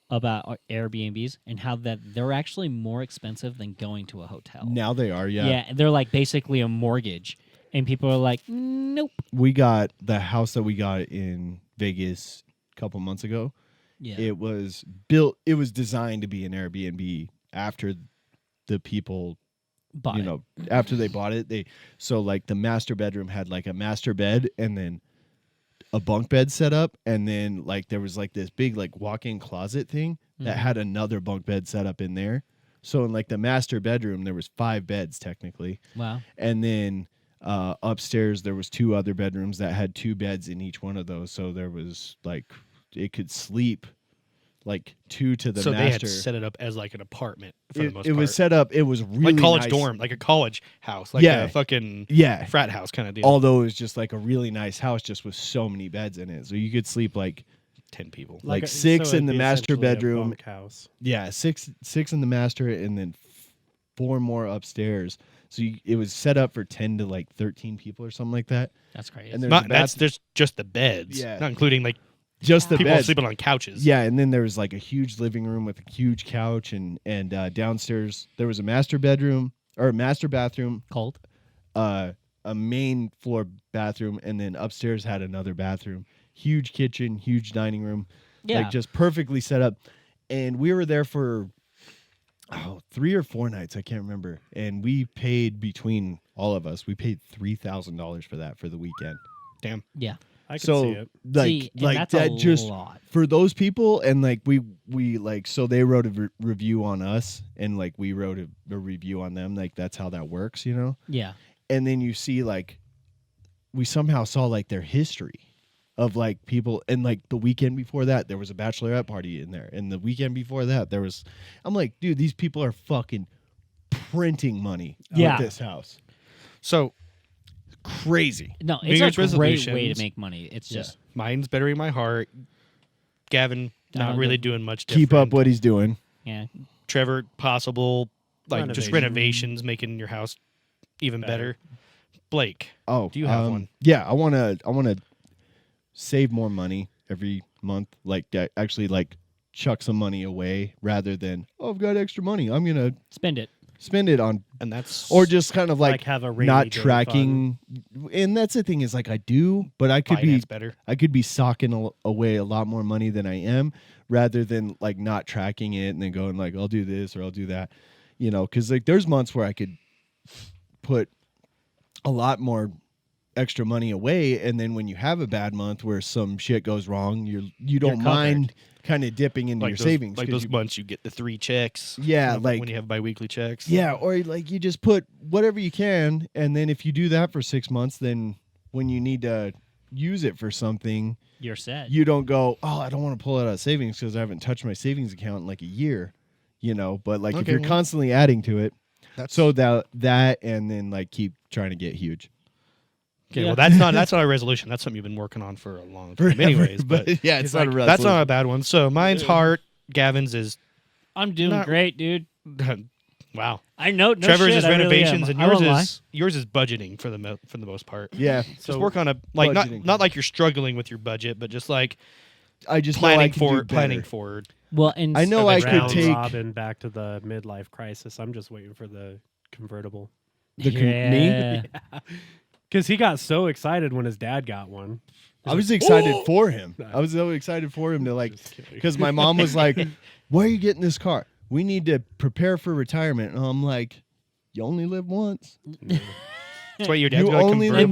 about Airbnbs and how that they're actually more expensive than going to a hotel. Now they are, yeah. Yeah, they're like basically a mortgage, and people are like, nope. We got the house that we got in Vegas a couple months ago. Yeah, It was designed to be an Airbnb after the people, Bought it. after they bought it. So like the master bedroom had like a master bed and then a bunk bed set up, and then like there was like this big like walk-in closet thing that had another bunk bed set up in there. So in like the master bedroom there was 5 beds technically. Wow. And then upstairs there was 2 other bedrooms that had 2 beds in each one of those. So there was like it could sleep like 2 to the So master. they had set it up as like an apartment for the most It part. was set up. It was really like college nice. dorm, like a college house, like Yeah. a fucking Yeah. frat house kind of deal. Although it was just like a really nice house, just with so many beds in it, so you could sleep like 10 people. like so 6 in it'd the be master essentially a bedroom. bunkhouse. Yeah, six in the master, and then 4 more upstairs. So it was set up for 10 to like 13 people or something like that. That's crazy. And there's Not a that's bath- there's just the beds, Yeah. not including like just the people beds. sleeping on couches. Yeah, and then there was like a huge living room with a huge couch, and downstairs there was a master bedroom or a master bathroom, Cold. a main floor bathroom, and then upstairs had another bathroom. Huge kitchen, huge dining room, Yeah. like just perfectly set up. And we were there for 3 or 4 nights, I can't remember. And we paid, between all of us, we paid $3,000 for that for the weekend. Damn. Yeah. I can So see it. like See, and like that's that a just lot. for those people, and like we like, so they wrote a review on us, and like we wrote a review on them. Like that's how that works, Yeah. And then you see like we somehow saw like their history of like people, and like the weekend before that there was a bachelorette party in there, and the weekend before that there was, I'm like, dude, these people are fucking printing money Yeah. with this house. So Crazy. No, New it's Year's a great way to resolutions. make money. It's Yeah. just mine's bettering my heart. Gavin I not don't really do- doing much. Keep different. up what he's doing. yeah. Trevor, possible like just Renovation. renovations, making your house even better. Blake, Oh, Do you have one? Yeah, I wanna save more money every month. Like actually like chuck some money away rather than, oh, I've got extra money, I'm gonna Spend it. spend it on, and that's or just kind of like have a rainy not day tracking. And that's the thing, is like I do, but I could finance better. be socking away a lot more money than I am, rather than like not tracking it and then going like, I'll do this or I'll do that, because like there's months where I could put a lot more extra money away, and then when you have a bad month where some shit goes wrong, you don't covered. mind kind of dipping into Like your those, savings, like 'cause those you- months you get the 3 checks. Yeah, like- when you have biweekly checks. yeah, or like you just put whatever you can, and then if you do that for 6 months, then when you need to use it for something, You're set. you don't go, oh, I don't want to pull it out of savings because I haven't touched my savings account in like a year, but like if Okay, you're well, constantly adding to it, That's so that and then like keep trying to get huge. okay. Yeah. Well, that's not a resolution. That's something you've been working on for a long time. Forever, Anyways, but yeah, it's not a resolution. that's not a bad one. So mine's heart. Gavin's is I'm doing Not- great, dude. wow. I know. No Trevor's shit, is I really renovations, am. and I won't lie. yours is budgeting for the most part. Yeah, Just work on a like budgeting. not like you're struggling with your budget, but just like I just know I planning can do planning better. forward. Well, and I know I Eventually. could Round take robin back to the midlife crisis. I'm just waiting for the convertible. the yeah. me. Because he got so excited when his dad got one. I was excited for him. I was so excited for him to like, Just kidding. because my mom was like, "Why are you getting this car? We need to prepare for retirement." And I'm like, "You only live once." That's why your dad's You got a only live And convertible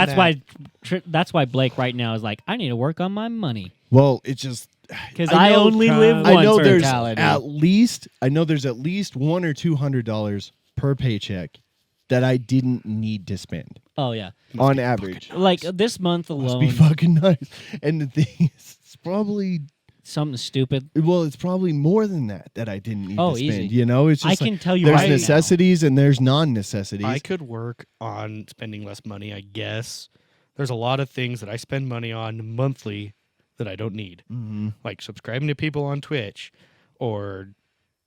that's and that's why Blake right now is like, I need to work on my money Well, it's just because I I, know, only Trav. live I once. know there's mentality. at least $100 or $200 per paycheck that I didn't need to spend. Oh yeah, on average. like this month Must be alone, fucking nice. And the thing is, it's probably something stupid. it's probably more than that I didn't need Oh, to spend. easy. You know, it's I just can tell you there's right now. necessities and there's non-necessities. I could work on spending less money, I guess. There's a lot of things that I spend money on monthly that I don't need, like subscribing to people on Twitch, or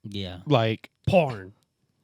Yeah, like Porn.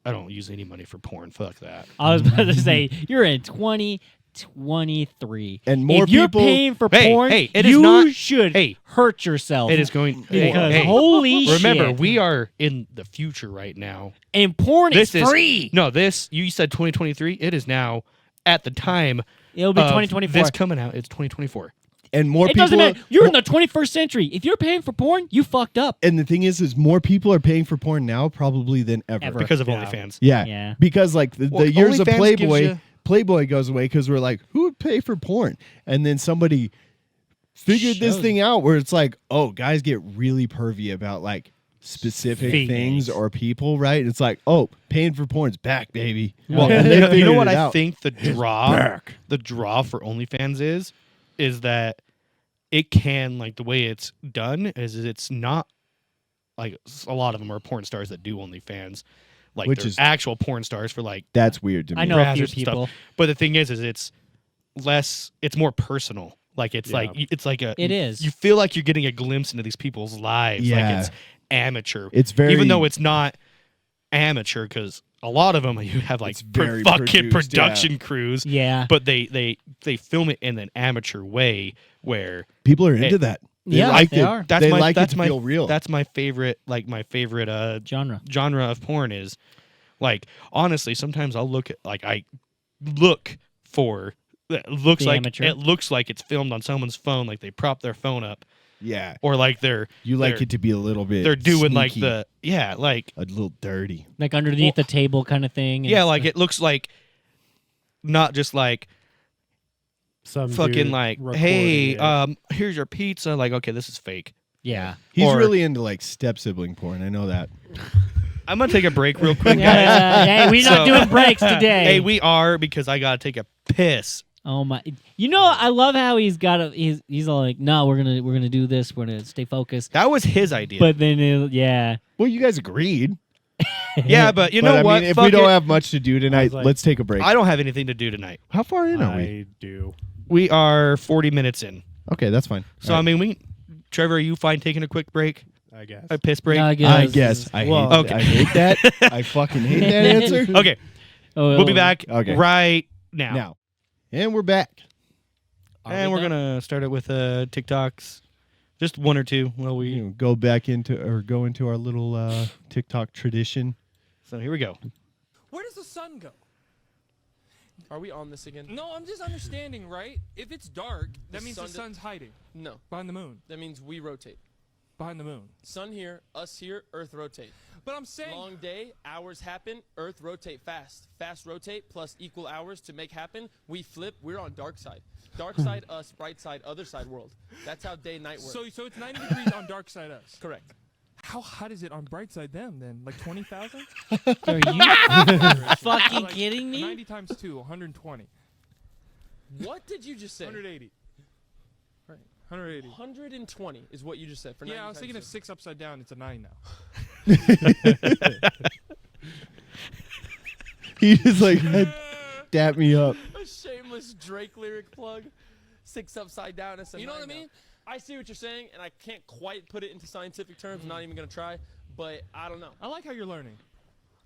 I don't use any money for porn. Fuck that. I was about to say you're in 2023, And more if you're people- paying for Hey, porn, hey, it is you not- should hey, hurt yourself. It is going. Hey, because hey, holy remember, shit. we are in the future right now. And porn This is free. No, this you said 2023. It is now. At the time, It'll be of 2024. This coming out, it's 2024. and more It people doesn't matter. You're in the 21st century. If you're paying for porn, you fucked up. and the thing is more people are paying for porn now probably than ever. Ever. Because of Yeah. OnlyFans. Yeah. Yeah. Because like the Well, years of OnlyFans gives Playboy, you- Playboy goes away because we're like, who would pay for porn? And then somebody figured this Showed. thing out where it's like, oh, guys get really pervy about like specific Things. things or people, right? It's like, oh, paying for porn's back, baby. Well, And they you know figured what it I out. think the draw for OnlyFans is that it can, like, the way it's done is it's not like a lot of them are porn stars that do OnlyFans, like Which they're is- actual porn stars for like That's weird to me. I know a Brazzers few and stuff. people. But the thing is it's less, it's more personal. Like it's Yeah. like it's like a It is. You feel like you're getting a glimpse into these people's lives. Yeah. Like it's amateur. It's very even though it's not amateur, because a lot of them you have like It's very fucking produced, yeah. production crews. Yeah. But they film it in an amateur way where people are into that. They Yeah, like they it. are. that's they my like that's it to my feel real. That's my favorite Genre. genre of porn is like, honestly, sometimes I'll look at like I look for it looks The like amateur. it looks like it's filmed on someone's phone, like they prop their phone up, yeah. or like they're You like they're- it to be a little bit they're doing like sneaky, like a little dirty. Like underneath the table kind of thing. and yeah, like stuff. it looks like not just like Some fucking dude like, recording hey, it. here's your pizza. Like, okay, this is fake. Yeah. He's Or- really into like step sibling porn. I know that. I'm gonna take a break real quick, guys. Hey, we're not So- doing breaks today. Hey, we are, because I gotta take a piss. Oh my! You know, I love how he's got a. He's all like, no, we're gonna do this. We're gonna stay focused. That was his idea. But then, yeah. Well, you guys agreed. yeah, but you but know I what? mean, if Fuck we don't it. have much to do tonight, like- let's take a break. I don't have anything to do tonight. How far in are we? I do. We are 40 minutes in. Okay, that's fine. So, I mean, Trevor, are you fine taking a quick break? I guess. A piss break? I I guess. guess. Well- I hate that. I fucking hate that answer. Okay, Oh, we'll be back Okay. right now. Now, and we're back. And we're going to start it with TikToks. Just one or two. Well, You know, go back into our little TikTok tradition. So here we go. Where does the sun go? Are we on this again? No, I'm just understanding, right? If it's dark, that means the sun sun's hiding No. behind the moon. That means we rotate. Behind the moon. Sun here, us here, Earth rotate. But I'm saying, Long day, hours happen, Earth rotate fast. Fast rotate plus equal hours to make happen. We flip, we're on dark side. Dark side, us, bright side, other side world. That's how day night works. so it's 90 degrees on dark side us. Correct. How hot is it on bright side them then? Like 20,000? Are you fucking Like kidding me? 90 times 2, 120. What did you just say? 180. Right. 180. 120 is what you just said. For Yeah, 90 I was thinking times of 6 upside down. It's a 9 now. He just like dap me up. two. A shameless Drake lyric plug. 6 upside down. It's a You know what I 9 now. mean? I see what you're saying, and I can't quite put it into scientific terms. I'm not even going to try, but I don't know. I like how you're learning.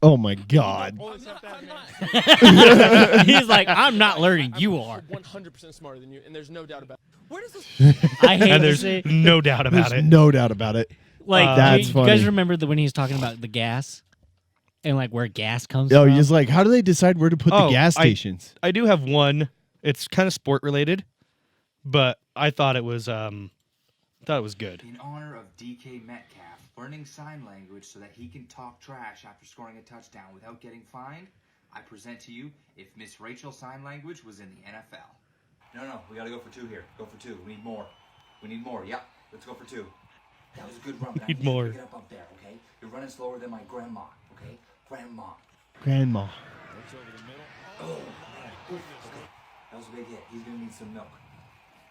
Oh my god. Always have that, I'm man. not He's like, I'm not learning. You are. 100% smarter than you, and there's no doubt about it. Where does this I hate And to there's say, no doubt about There's it. no doubt about it. like, That's you funny. guys remember when he was talking about the gas and like where gas comes Oh, from? you're just like, how do they decide where to put the Oh, gas I- stations? I do have one. It's kind of sport related, but I thought it was good. In honor of DK Metcalf, learning sign language so that he can talk trash after scoring a touchdown without getting fined, I present to you if Miss Rachel sign language was in the NFL. No, we gotta go for 2 here. Go for 2. We need more. We need more. Yep, let's go for 2. That was a good run, but I Need need you more. to get up there, okay? You're running slower than my grandma, okay? Grandma. Grandma. That was a big hit. He's gonna need some milk.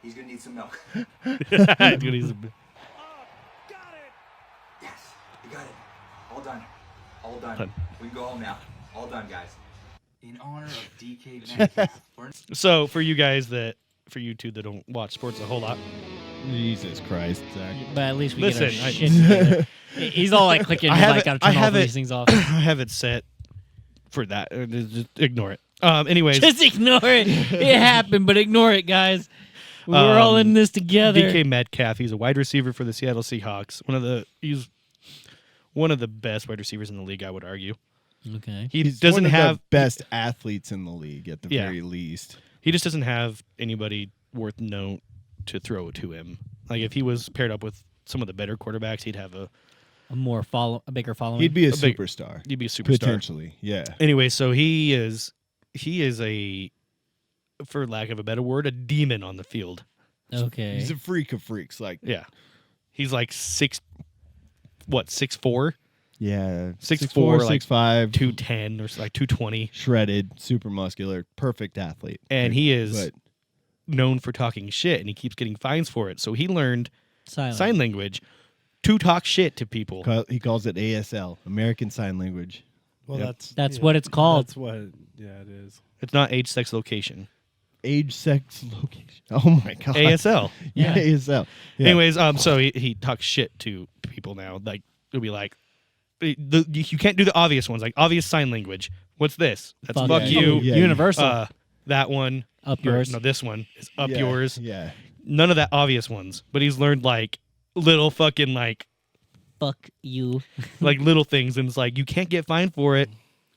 He's gonna need some milk. He's Yes, you got it. All done. All done. We can go home now. All done, guys. In honor of DK Metcalf. So for you two that don't watch sports a whole lot, Jesus Christ, Zach. But at least we Listen, get our shit together. He's all like clicking. He's like, gotta turn all these things off. I have it set for that. Just ignore it. Anyways, Just ignore it. It happened, but ignore it, guys. We're all in this together. DK Metcalf, he's a wide receiver for the Seattle Seahawks. He's one of the best wide receivers in the league, I would argue. Okay. He's doesn't one of have the best athletes in the league at the very least. He just doesn't have anybody worth note to throw to him. Like if he was paired up with some of the better quarterbacks, he'd have a bigger following. He'd be a big- superstar. He'd be a superstar. Potentially, yeah. Anyway, so he is a, for lack of a better word, a demon on the field. Okay. He's a freak of freaks. Like, Yeah. He's like 6'4", yeah, 6'4", like 6'5", 210 or like 220. shredded, super muscular, perfect athlete. And he is But known for talking shit, and he keeps getting fines for it. So he learned Silent. sign language to talk shit to people. he calls it ASL, American Sign Language. Well, Yep. That's what it's called. That's what. Yeah, it is. It's not age, sex, location. Age, sex, location. Oh my god. ASL. Yeah, Yeah. ASL. Yeah. Anyways, so he talks shit to people now. Like it'll be like, you can't do the obvious ones, like obvious sign language. What's this? That's fuck yeah. you. Yeah. Universal. That one Up or, yours. No, this one is up Yeah, yours. Yeah. None of that obvious ones. But he's learned like little fucking like Fuck you. little things, and it's like you can't get fined for it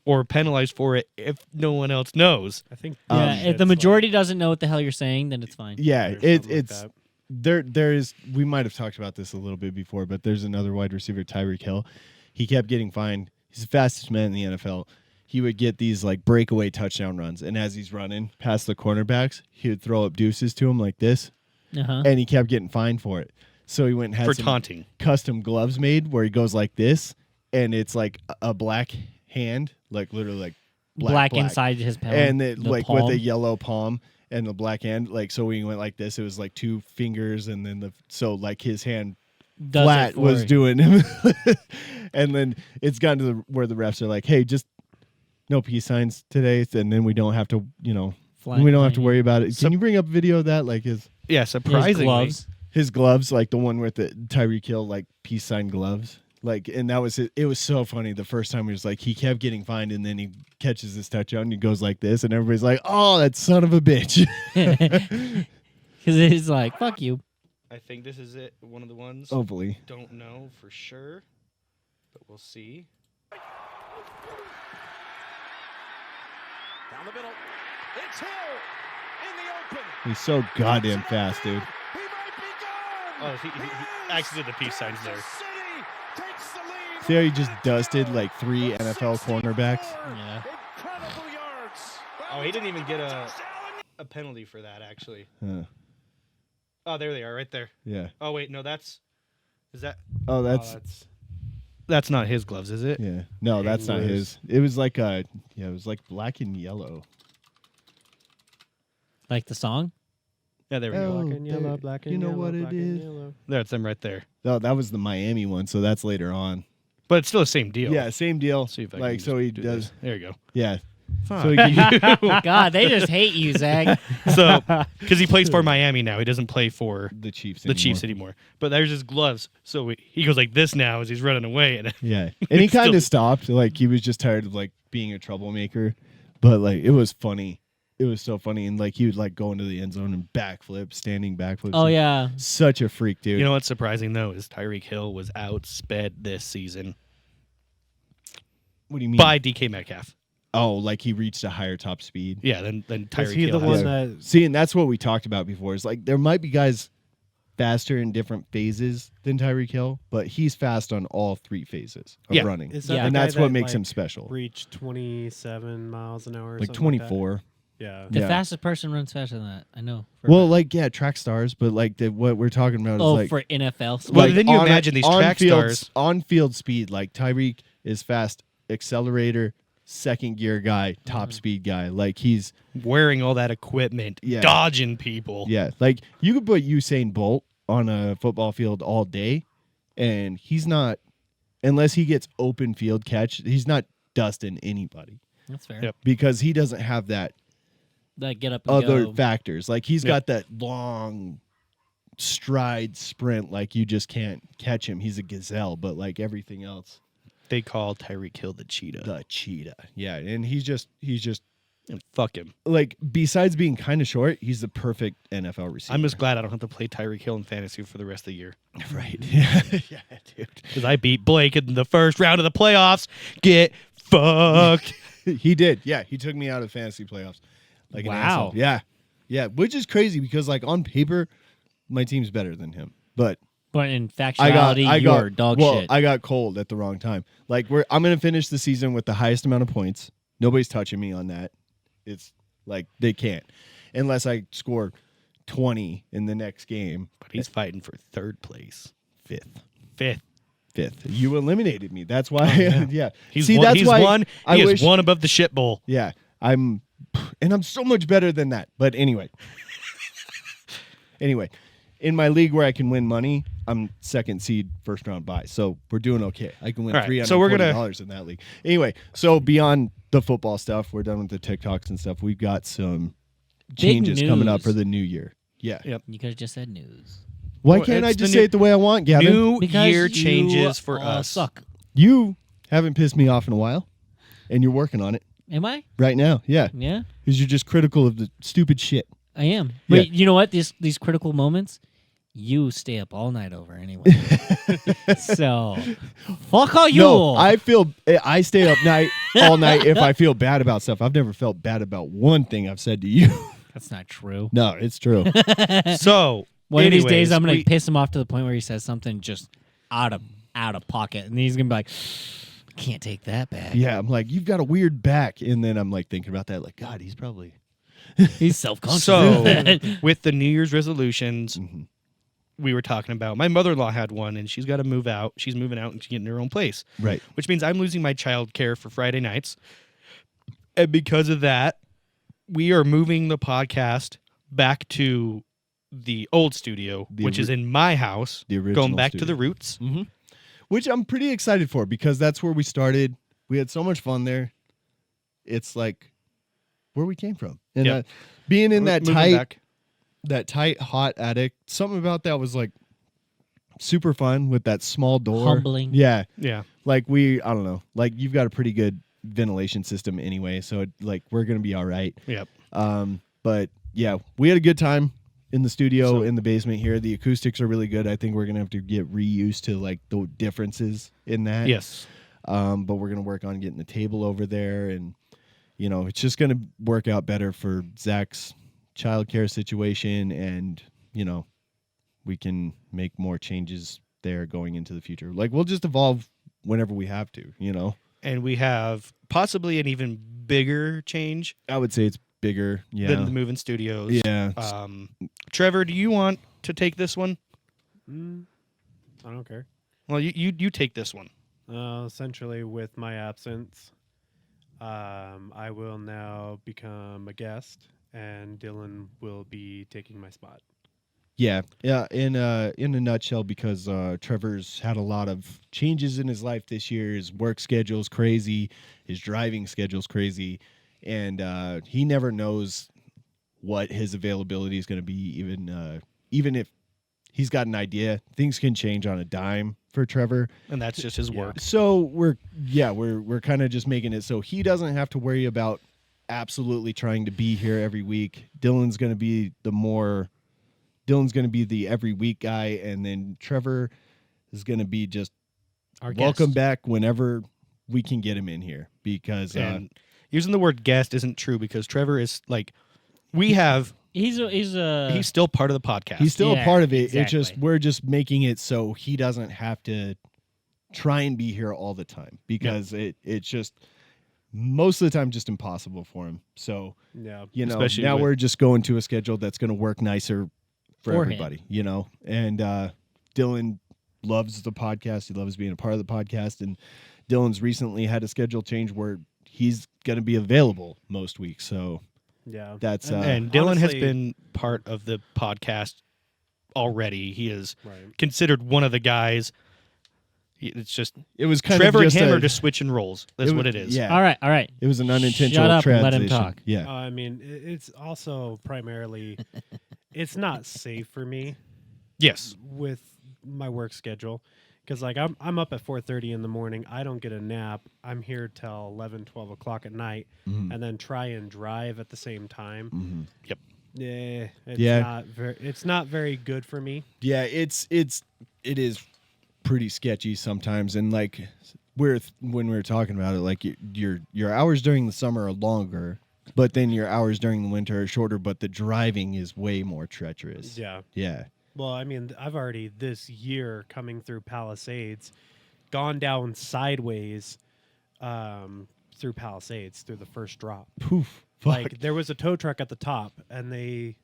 or penalized for it if no one else knows. I think. Yeah, if the it's majority doesn't know what the hell you're saying, then it's fine. Yeah, Or something like it's that. there is. We might have talked about this a little bit before, but there's another wide receiver, Tyreek Hill. He kept getting fined. He's the fastest man in the NFL. He would get these like breakaway touchdown runs, and as he's running past the cornerbacks, he would throw up deuces to him like this, Uh-huh. and he kept getting fined for it. So he went and had For some taunting. custom gloves made where he goes like this, and it's like a black hand, like literally like black inside his palm. and it, the like palm. with a yellow palm and the black hand. Like so, when he went like this, it was like two fingers, and then so like his hand Does it flat for was you. doing him, and then it's gotten to where the refs are like, "Hey, just no peace signs today," and then we don't have to, Flag we don't have to flying. worry about it. So- Can you bring up a video of that, like his Yeah, surprisingly. gloves. gloves, like the one with the Tyreek Hill like peace sign gloves? Like, and that was it. It was so funny. The first time he was like, he kept getting fined, and then he catches this touchdown, and he goes like this, and everybody's like, "Oh, that son of a bitch!" Because it's like, fuck you. I think this is it. One of the ones. Hopefully, Don't know for sure, but we'll see. Down the middle. It's Hill in the open. he's so goddamn fast, dude. He might be gone. Oh, he actually did the peace signs there. Kansas City takes the lead. See how he just dusted like 3 NFL cornerbacks? Yeah. Incredible yards. Oh, he didn't even get a penalty for that, actually. Huh. Oh, there they are, right there. Yeah. Oh, wait, no, is that? Oh, that's That's not his gloves, is it? yeah. No, that's not his. It was like it was like black and yellow. Like the song? Yeah, there we go. Oh, Black and yellow, there- black and you know yellow, what it black and is? yellow. That's them right there. No, that was the Miami one, so that's later on. But it's still the same deal. Yeah, same deal. See if I like can so he do does. this. There you go. Yeah. Fuck. So he can, God, they just hate you, Zach. So, because he plays for Miami now, he doesn't play for the Chiefs. the Chiefs anymore. But there's his gloves, so he goes like this now as he's running away, and Yeah, and he Still- kind of stopped. Like he was just tired of like being a troublemaker, but like it was funny. It was so funny, and like he would like go into the end zone and backflip, standing backflips. Oh, yeah. Such a freak, dude. you know what's surprising though is Tyreek Hill was outsped this season what do you mean? by DK Metcalf. Oh, like he reached a higher top speed. Yeah, than Is Tyreek he Hill the has. one that? See, and that's what we talked about before. Is like there might be guys faster in different phases than Tyreek Hill, but he's fast on all 3 phases of Yeah. running, Is that the and guy that's what that, makes him like, special. Reach 27 miles an hour. Or Like something like that? 24. Yeah. The Yeah. fastest person runs faster than that. I know. for a Well, fact. like yeah, track stars, but like what we're talking about is like for NFL. Well, like, then you on- imagine these track on-field- stars. on field speed. Like Tyreek is fast, accelerator, second gear guy, top speed guy. Like he's wearing all that equipment, dodging people. Yeah, like you could put Usain Bolt on a football field all day, and he's not, unless he gets open field catch, he's not dusting anybody. That's fair. Yep. Because he doesn't have that get up and other go. factors. Like he's got that long stride sprint, like you just can't catch him. He's a gazelle, but like everything else. They call Tyreek Hill the cheetah. The cheetah. Yeah, and he's just and fuck him. Like besides being kind of short, he's the perfect NFL receiver. I'm just glad I don't have to play Tyreek Hill in fantasy for the rest of the year. Right. Yeah, dude. Because I beat Blake in the first round of the playoffs. Get fucked. He did. Yeah, he took me out of fantasy playoffs. Like an Wow. asshole. Yeah. Yeah, which is crazy because like on paper, my team's better than him. But in factuality, you're dog shit. I got cold at the wrong time. Like I'm going to finish the season with the highest amount of points. Nobody's touching me on that. It's like they can't unless I score 20 in the next game. But he's fighting for third place. Fifth. You eliminated me. That's why. Yeah. He's See, one, that's he's why one. I He wish, is one above the shit bowl. Yeah. I'm so much better than that. But anyway. In my league where I can win money, I'm second seed, first round bye. So we're doing okay. I can win $340 so we're gonna in that league. Anyway, so beyond the football stuff, we're done with the TikToks and stuff. We've got some changes coming up for the new year. Yeah. Yep. You could have just said news. Why Well, can't I it's just the say it the way I want, Gavin? New Because year you, changes for us. Suck. You haven't pissed me off in a while, and you're working on it Am I? right now. Yeah. Yeah, Because you're just critical of the stupid shit. I am. Yeah. But you know what? These critical moments, you stay up all night over anyway. So, fuck all you. No, I stay up all night if I feel bad about stuff. I've never felt bad about one thing I've said to you. That's not true. No, it's true. So One of these anyways, days, I'm gonna we- piss him off to the point where he says something just out of pocket, and he's gonna be like, "Can't take that back." Yeah, I'm like, you've got a weird back, and then I'm like thinking about that, like, God, he's probably. He's self-conscious. So with the New Year's resolutions, Mhm. we were talking about. My mother-in-law had one, and she's got to move out. She's moving out and she's getting her own place, Right. which means I'm losing my child care for Friday nights. And because of that, we are moving the podcast back to the old studio, which is in my house, the original going back to the studio. roots. Which I'm pretty excited for because that's where we started. We had so much fun there. It's like where we came from, and Yep. being in We're that moving tight, hot attic. Something about that was like super fun with that small door. Humbling. Yeah, Yeah. like I don't know. Like you've got a pretty good ventilation system anyway, so like we're gonna be all right. Yep. But yeah, we had a good time in the studio So- in the basement here. The acoustics are really good. I think we're gonna have to get reused to like the differences in that. Yes. But we're gonna work on getting the table over there, and it's just gonna work out better for Zach's childcare situation, and we can make more changes there going into the future. Like we'll just evolve whenever we have to. And we have possibly an even bigger change I would say it's bigger. Yeah. than the moving studios. Yeah. Trevor, do you want to take this one? I don't care. Well, you take this one. Essentially, with my absence, I will now become a guest, and Dylan will be taking my spot. Yeah. In a nutshell, because Trevor's had a lot of changes in his life this year. His work schedule's crazy, his driving schedule's crazy, and he never knows what his availability is going to be. Even if he's got an idea, things can change on a dime for Trevor. And that's just his work. So we're kind of just making it so he doesn't have to worry about absolutely trying to be here every week. Dylan's going to be the every week guy, and then Trevor is going to be just Our welcome guest. back whenever we can get him in here, because And using the word guest isn't true because Trevor is like, we have, He's still part of the podcast. he's still a Yeah, part of it. exactly. It's just we're just making it so he doesn't have to try and be here all the time, because it's just most of the time just impossible for him. So Yeah. Especially now with- we're just going to a schedule that's going to work nicer for For him. everybody, and Dylan loves the podcast. He loves being a part of the podcast, and Dylan's recently had a schedule change where he's going to be available most weeks. So Yeah. that's and Dylan has honestly- been part of the podcast already. He is Right. considered one of the guys. It's just it was kind Trevor of and just him a, are just switching roles. That's it what was- it is. Yeah, All right. it was an unintentional Shut up and let transition. him talk. Yeah, I mean, it's also primarily, it's not safe for me Yes. with my work schedule. Because, like, I'm up at 4:30 in the morning. I don't get a nap. I'm here till 11, 12 o'clock at night. Mhm. And then try and drive at the same time. Mhm. Yep. Yeah, Yeah. it's not very good for me. Yeah, it is pretty sketchy sometimes, and like when we were talking about it, like your hours during the summer are longer, but then your hours during the winter are shorter. But the driving is way more treacherous. Yeah. Yeah. Well, I mean, I've already this year coming through Palisades, gone down sideways through Palisades through the first drop. Poof. Fuck. Like there was a tow truck at the top, and they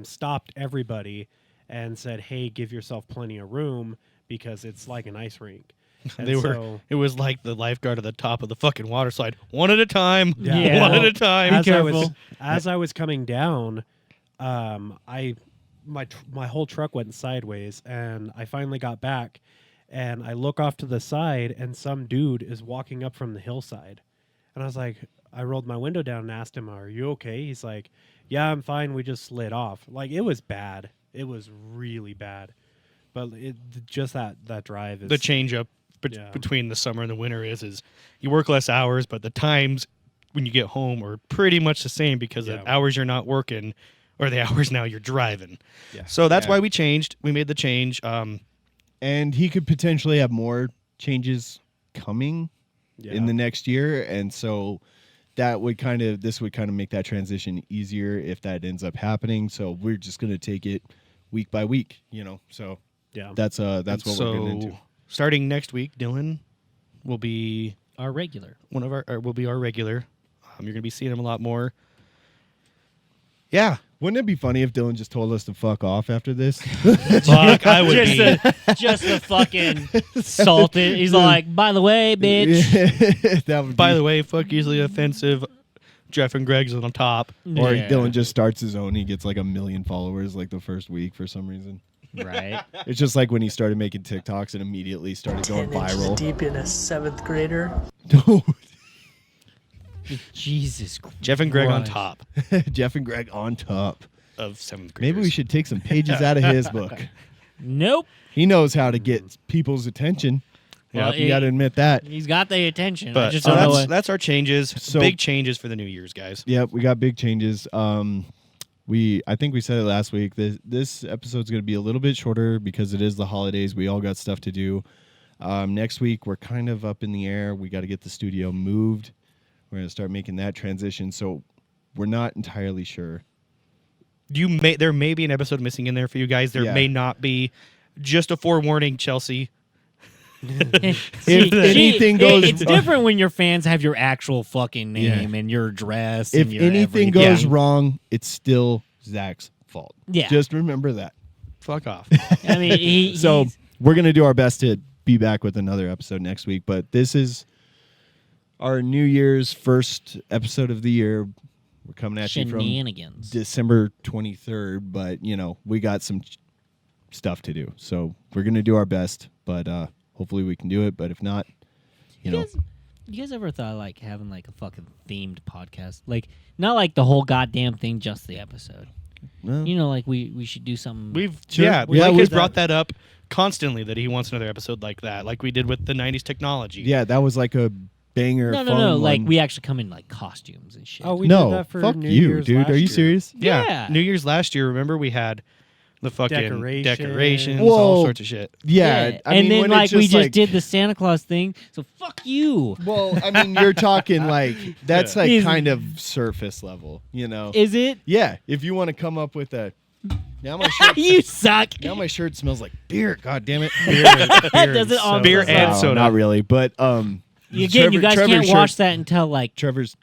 stopped everybody and said, "Hey, give yourself plenty of room because it's like an ice rink." And They were. so, It was like the lifeguard at the top of the fucking water slide, one at a time. Yeah. One at Well, a time. as I was coming down, my whole truck went sideways, and I finally got back, and I look off to the side, and some dude is walking up from the hillside, and I was like, I rolled my window down and asked him, "Are you okay?" He's like, "Yeah, I'm fine. We just slid off." Like it was bad. It was really bad, but just that drive is The change up Yeah. between the summer and the winter is you work less hours, but the times when you get home are pretty much the same because Yeah. the hours you're not working or the hours now you're driving. Yeah. So that's Yeah. why we changed. We made the change. And he could potentially have more changes coming yeah. in the next year, and so this would kind of make that transition easier if that ends up happening. So we're just going to take it week by week, So yeah. that's what we're getting into. Starting next week, Dylan will be Our regular. will be our regular. You're going to be seeing him a lot more. Yeah. Wouldn't it be funny if Dylan just told us to fuck off after this? Fuck, I would be. Just the fucking salted. He's like, by the way, bitch. That would By the way, fuck easily offensive. Jeff and Greg's on top. or Yeah. Dylan just starts his own. He gets like 1 million followers like the first week for some reason. Right. It's just like when he started making TikToks and immediately started going 10 inches viral. deep in a 7th grader. Jesus Christ. Jeff and Greg on top Jeff and Greg on top. of 7th graders. Maybe we should take some pages out of his book. Nope. He knows how to get people's attention. Well, Yeah, you got to admit that. He's got the attention. I But just so don't know that's, what. that's our changes. So- Big changes for the New Year's, guys. Yep, we got big changes. I think we said it last week. This episode's going to be a little bit shorter because it is the holidays. We all got stuff to do. Next week we're kind of up in the air. We got to get the studio moved. We're going to start making that transition. So we're not entirely sure. There may be an episode missing in there for you guys. There Yeah. may not be. Just a forewarning, Chelsea. If anything goes it's wrong- different when your fans have your actual fucking name and your address. If and your anything everything. goes wrong, it's still Zach's fault. Yeah. Just remember that. Fuck off. I mean, So we're going to do our best to be back with another episode next week. But this is our New Year's first episode of the year. We're coming at you from shenanigans. December 23rd, but we got some stuff to do. So we're going to do our best, but hopefully we can do it. But if not, You guys ever thought like having like a fucking themed podcast? Like not like the whole goddamn thing, just the episode. well, Like we should do something. Sure. Yeah, Yeah, Mike we- has brought that up constantly that he wants another episode like that, like we did with the 90s technology. yeah, that was like a banger. no. fun Like one. we actually come in like costumes and shit. Oh, we no, did that for fuck New you, Year's dude. last Are you year. serious? Yeah. New Year's last year, remember we had the fucking decorations, Whoa. all sorts of shit. Yeah, I and mean, then when like it's we just like, did the Santa Claus thing. So fuck you. Well, I mean, you're talking like that's like Is- kind of surface level, Is it? Yeah, if you want to come up with a now my shirt You suck. now my shirt smells like beer. God damn it, Does it on Beer purpose? and No, soda. Not really, but Again, you guys Trevor's can't shirt- wash that until like Trevor's.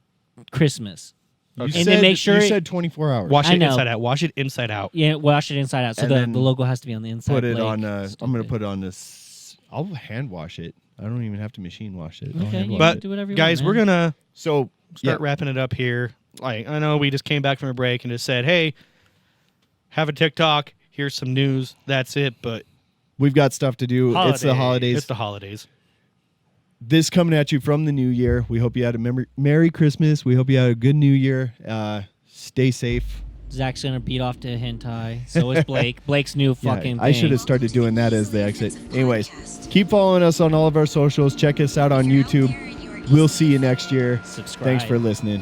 Christmas. You And said, then make sure you it- said 24 hours. Wash I it know. inside out. Wash it inside out. Yeah, wash it inside out. So And the then logo has to be on the inside. Put it like, on. I'm gonna stupid. put it on this. I'll hand wash it. I don't even have to machine wash it. I'll Okay, hand you wash But it. do whatever you guys, want, we're man. gonna So start wrapping it up here. Like, I know we just came back from a break and just said, hey, have a TikTok. Here's some news. That's it. But we've got stuff to do. It's the holidays. It's the holidays. This coming at you from the new year. We hope you had a Merry Christmas. We hope you had a good New Year. Stay safe. Zach's gonna beat off to hentai. So is Blake. Blake's new fucking thing. I should have started doing that as the exit. Anyways, keep following us on all of our socials. Check us out on YouTube. We'll see you next year. Subscribe. Thanks for listening.